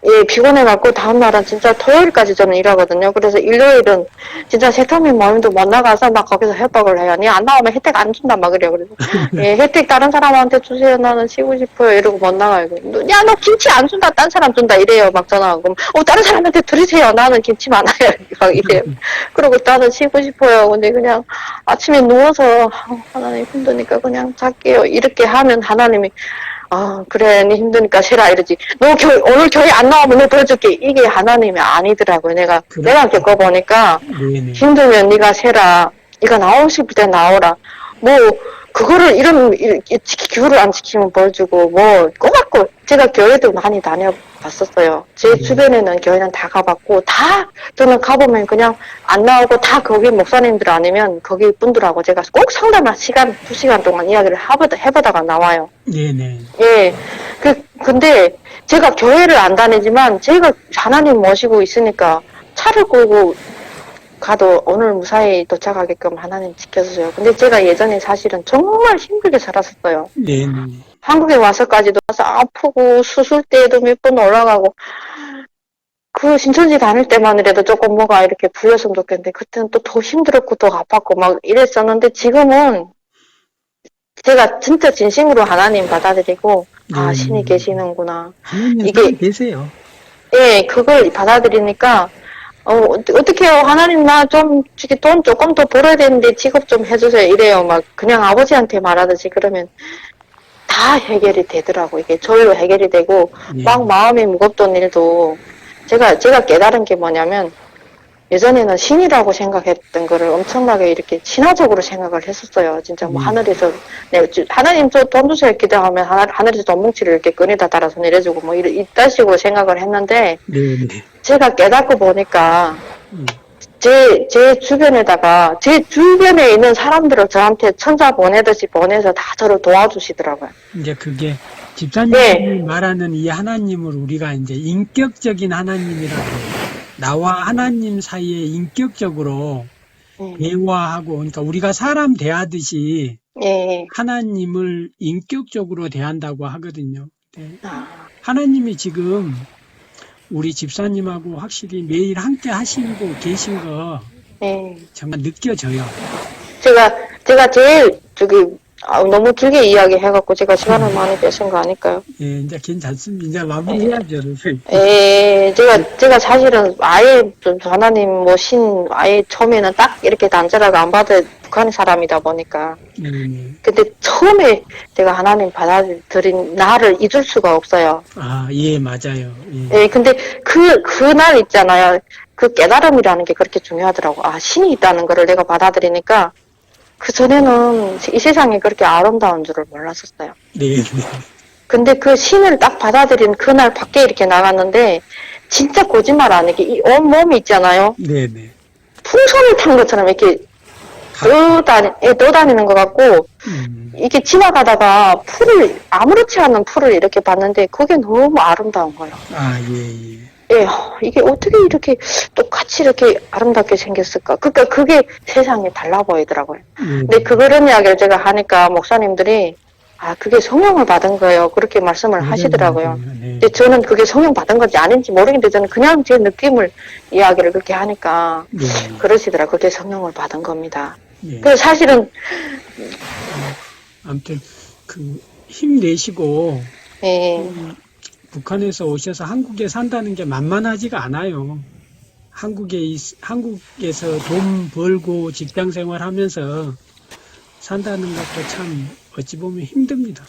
S2: 예, 피곤해갖고, 다음날은 진짜 토요일까지 저는 일하거든요. 그래서 일요일은 진짜 세터민 모임도 못 나가서 막 거기서 협박을 해요. 니 안 나오면 혜택 안 준단 막 그래요. 그래서, 예, 혜택 다른 사람한테 주세요. 나는 쉬고 싶어요. 이러고 못 나가요. 야, 너 김치 안 준다. 딴 사람 준다. 이래요. 막 전화하고. 그럼, 다른 사람한테 드리세요. 나는 김치 많아요. 막 이래요. 그리고 나는 쉬고 싶어요. 근데 그냥, 아침에 누워서 하나님 힘드니까 그냥 잘게요. 이렇게 하면 하나님이 그래 니 힘드니까 쉬라 이러지. 너 오늘 교회 안 나오면 너 보여줄게. 이게 하나님이 아니더라고요. 내가 겪어보니까
S1: 네네.
S2: 힘들면 네가 쉬라. 네가 나오고 싶을 때 나오라. 뭐 그거를 이렇게 규를 안 지키면 벌 주고 뭐 꼬박고 제가 교회도 많이 다녀봤었어요. 제 주변에는 교회는 다 가봤고 다 저는 가보면 그냥 안 나오고 다 거기 목사님들 아니면 거기 분들하고 제가 꼭 상담한 시간 2시간 동안 이야기를 해보다가 나와요.
S1: 네네.
S2: 예. 근데 제가 교회를 안 다니지만 제가 하나님 모시고 있으니까 차를 끌고 가도 오늘 무사히 도착하게끔 하나님 지켜주세요. 근데 제가 예전에 사실은 정말 힘들게 살았었어요.
S1: 네네.
S2: 한국에 와서까지도 와서 아프고 수술 때에도 몇 번 올라가고 그 신천지 다닐 때만이라도 조금 뭐가 이렇게 풀렸으면 좋겠는데 그때는 또 더 힘들었고 더 아팠고 막 이랬었는데 지금은 제가 진짜 진심으로 하나님 받아들이고 신이 계시는구나.
S1: 하나님
S2: 이게
S1: 계세요.
S2: 예, 그걸 받아들이니까 어떻게 해요? 하나님, 나 돈 조금 더 벌어야 되는데 직업 좀 해주세요. 이래요. 막, 그냥 아버지한테 말하듯이 그러면 다 해결이 되더라고. 이게 저절로 해결이 되고,
S1: 예.
S2: 막 마음이 무겁던 일도, 제가 깨달은 게 뭐냐면, 예전에는 신이라고 생각했던 거를 엄청나게 이렇게 신화적으로 생각을 했었어요. 진짜 뭐 하늘에서, 하나님 저 돈 주세요 기도하면 하늘에서 돈 뭉치를 이렇게 끈에다 달아서 내려주고 뭐 이딴 식으로 생각을 했는데,
S1: 네네.
S2: 제가 깨닫고 보니까, 제 주변에다가, 제 주변에 있는 사람들을 저한테 천사 보내듯이 보내서 다 저를 도와주시더라고요.
S1: 이제 그게 집사님이 말하는 이 하나님을 우리가 이제 인격적인 하나님이라고 나와 하나님 사이에 인격적으로 대화하고 그러니까 우리가 사람 대하듯이 하나님을 인격적으로 대한다고 하거든요. 네. 하나님이 지금 우리 집사님하고 확실히 매일 함께 하시고 계신 거 정말 느껴져요.
S2: 제가 제일 너무 길게 이야기해갖고 제가 시간을 많이 뺏은 거 아닐까요?
S1: 예, 이제 괜찮습니다. 이제 마무리해야죠.
S2: 제가 사실은 아예 좀 하나님 뭐 신 아예 처음에는 딱 이렇게 단절하고 안 받아 북한 사람이다 보니까. 근데 처음에 제가 하나님 받아들인 나를 잊을 수가 없어요.
S1: 예, 맞아요.
S2: 근데 그날 있잖아요. 그 깨달음이라는 게 그렇게 중요하더라고. 신이 있다는 거를 내가 받아들이니까 그전에는 이 세상이 그렇게 아름다운 줄을 몰랐었어요.
S1: 네.
S2: 근데 그 신을 딱 받아들인 그날 밖에 이렇게 나갔는데 진짜 거짓말 아니게 이 온몸이 있잖아요.
S1: 네네.
S2: 풍선을 탄 것처럼 이렇게 떠다니는 것 같고, 이게 지나가다가 아무렇지 않은 풀을 이렇게 봤는데, 그게 너무 아름다운 거예요.
S1: 아, 예, 예.
S2: 예, 이게 어떻게 이렇게 똑같이 이렇게 아름답게 생겼을까? 그러니까 그게 세상이 달라 보이더라고요. 근데 그런 이야기를 제가 하니까 목사님들이, 아, 그게 성령을 받은 거예요. 그렇게 말씀을 하시더라고요.
S1: 네.
S2: 근데 저는 그게 성령 받은 건지 아닌지 모르겠는데, 저는 그냥 제 느낌을 이야기를 그렇게 하니까,
S1: 네.
S2: 그러시더라고요. 그게 성령을 받은 겁니다.
S1: 네.
S2: 그래서 사실은,
S1: 아무튼 힘내시고
S2: 예,
S1: 북한에서 오셔서 한국에 산다는 게 만만하지가 않아요. 한국에서 돈 벌고 직장 생활하면서 산다는 것도 참 어찌 보면 힘듭니다.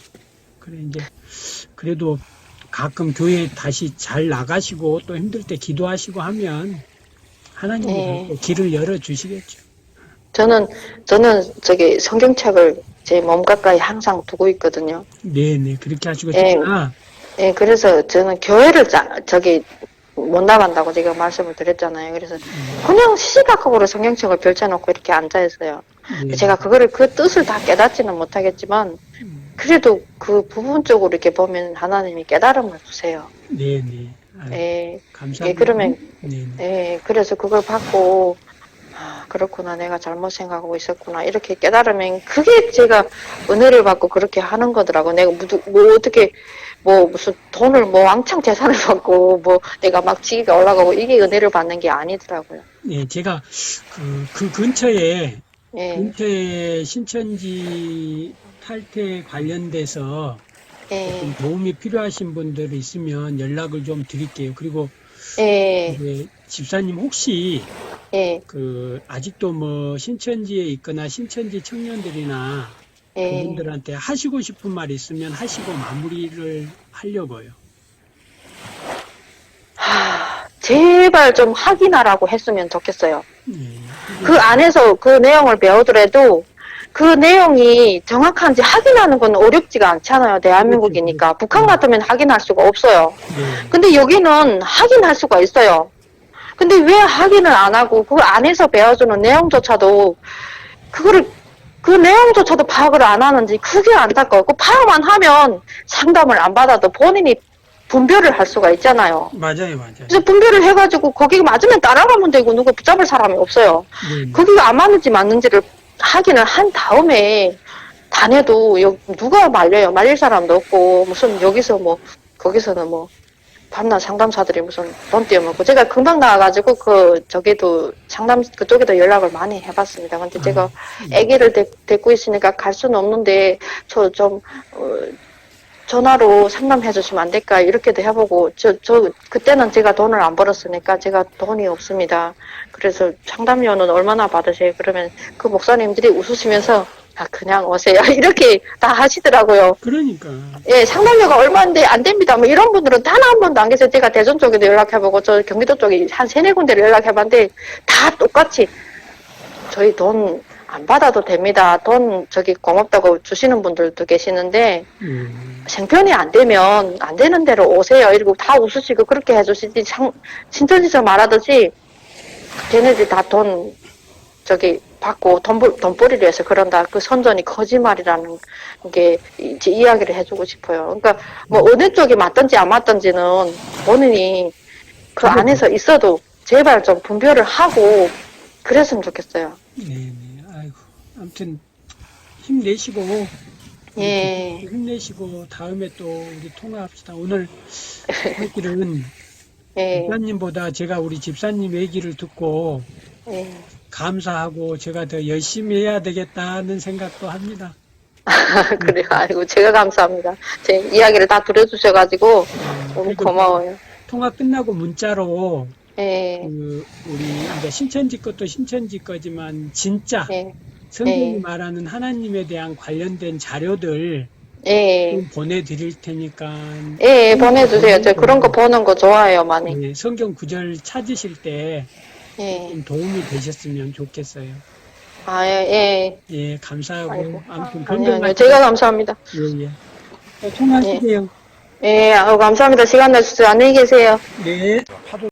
S1: 그래 이제 그래도 가끔 교회 다시 잘 나가시고 또 힘들 때 기도하시고 하면 하나님이
S2: 네.
S1: 길을 열어 주시겠죠.
S2: 저는 저기 성경책을 제 몸 가까이 항상 두고 있거든요.
S1: 네네 그렇게 하시고
S2: 예.
S1: 진짜
S2: 예, 그래서 저는 교회를 못 나간다고 제가 말씀을 드렸잖아요. 그래서 그냥 시시각각으로 성경책을 펼쳐놓고 이렇게 앉아있어요.
S1: 네.
S2: 제가 그 뜻을 다 깨닫지는 못하겠지만, 그래도 그 부분적으로 이렇게 보면 하나님이 깨달음을 주세요.
S1: 네네 아유,
S2: 예,
S1: 감사합니다.
S2: 예, 그러면,
S1: 네네.
S2: 예, 그래서 그걸 받고, 아, 그렇구나, 내가 잘못 생각하고 있었구나, 이렇게 깨달으면, 그게 제가 은혜를 받고 그렇게 하는 거더라고. 내가 어떻게, 무슨 돈을 왕창 재산을 받고, 내가 막 지위가 올라가고, 이게 은혜를 받는 게 아니더라고요.
S1: 네, 제가 그 근처에
S2: 예,
S1: 신천지 탈퇴 관련돼서
S2: 예,
S1: 좀 도움이 필요하신 분들 있으면 연락을 좀 드릴게요. 그리고
S2: 예,
S1: 이제 집사님 혹시
S2: 예,
S1: 아직도 신천지에 있거나 신천지 청년들이나
S2: 예.
S1: 그분들한테 하시고 싶은 말 있으면 하시고 마무리를 하려고요.
S2: 제발 좀 확인하라고 했으면 좋겠어요.
S1: 네.
S2: 그 안에서 그 내용을 배우더라도 그 내용이 정확한지 확인하는 건 어렵지가 않잖아요. 대한민국이니까. 북한 같으면 확인할 수가 없어요.
S1: 네.
S2: 근데 여기는 확인할 수가 있어요. 근데 왜 확인을 안 하고 그 안에서 배워주는 내용조차도 그 내용조차도 파악을 안 하는지 그게 안타까워요. 그 파악만 하면 상담을 안 받아도 본인이 분별을 할 수가 있잖아요.
S1: 맞아요.
S2: 그래서 분별을 해가지고 거기가 맞으면 따라가면 되고 누구 붙잡을 사람이 없어요.
S1: 네.
S2: 거기가 안 맞는지 맞는지를 확인을 한 다음에 다녀도 누가 말릴 사람도 없고 무슨 여기서 거기서는 밤낮 상담사들이 무슨 돈 떼어먹고 제가 금방 나와가지고 저기도 그쪽에도 연락을 많이 해봤습니다. 근데 제가 아기를 데리고 있으니까 갈 수는 없는데 전화로 상담해 주시면 안 될까 이렇게도 해보고 그때는 제가 돈을 안 벌었으니까 제가 돈이 없습니다. 그래서 상담료는 얼마나 받으세요? 그러면 그 목사님들이 웃으시면서 그냥 오세요 이렇게 다 하시더라고요.
S1: 그러니까.
S2: 예, 상담료가 얼마인데 안 됩니다. 이런 분들은 단 한 번도 안 계세요. 제가 대전 쪽에도 연락해보고 저 경기도 쪽에 한 3-4군데를 연락해봤는데 다 똑같이 저희 돈 안 받아도 됩니다. 돈 고맙다고 주시는 분들도 계시는데 생편이 안 되면 안 되는 대로 오세요. 이러고 다 웃으시고 그렇게 해주시지 신천지에서 말하듯이 걔네들이 다 돈 받고 돈벌이를 해서 그런다. 그 선전이 거짓말이라는 게 이야기를 해주고 싶어요. 그러니까 어느 쪽이 맞든지 안 맞든지는 본인이 그 안에서 있어도 제발 좀 분별을 하고 그랬으면 좋겠어요.
S1: 네. 아이고. 아무튼 힘내시고
S2: 예.
S1: 힘내시고 다음에 또 우리 통화합시다. 오늘 할 길은
S2: 예.
S1: 집사님보다 제가 우리 집사님 얘기를 듣고
S2: 예.
S1: 감사하고 제가 더 열심히 해야 되겠다는 생각도 합니다.
S2: 그래요. 아이고, 제가 감사합니다. 제 이야기를 다 들어주셔가지고 너무 고마워요.
S1: 통화 끝나고 문자로
S2: 예.
S1: 우리 이제 신천지 것도 신천지 거지만 진짜
S2: 예.
S1: 성경이
S2: 예.
S1: 말하는 하나님에 대한 관련된 자료들
S2: 예.
S1: 좀 보내드릴 테니까
S2: 예, 보내주세요. 저 그런 거 보는 거 좋아해요, 많이.
S1: 네, 성경 구절 찾으실 때
S2: 예.
S1: 좀 도움이 되셨으면 좋겠어요.
S2: 아, 예, 예.
S1: 예, 감사하고
S2: 아이고.
S1: 아무튼
S2: 아니요,
S1: 건강하시고
S2: 제가 감사합니다.
S1: 통화하시게요.
S2: 예, 감사합니다. 시간 내주셔서 안녕히 계세요.
S1: 네. 파도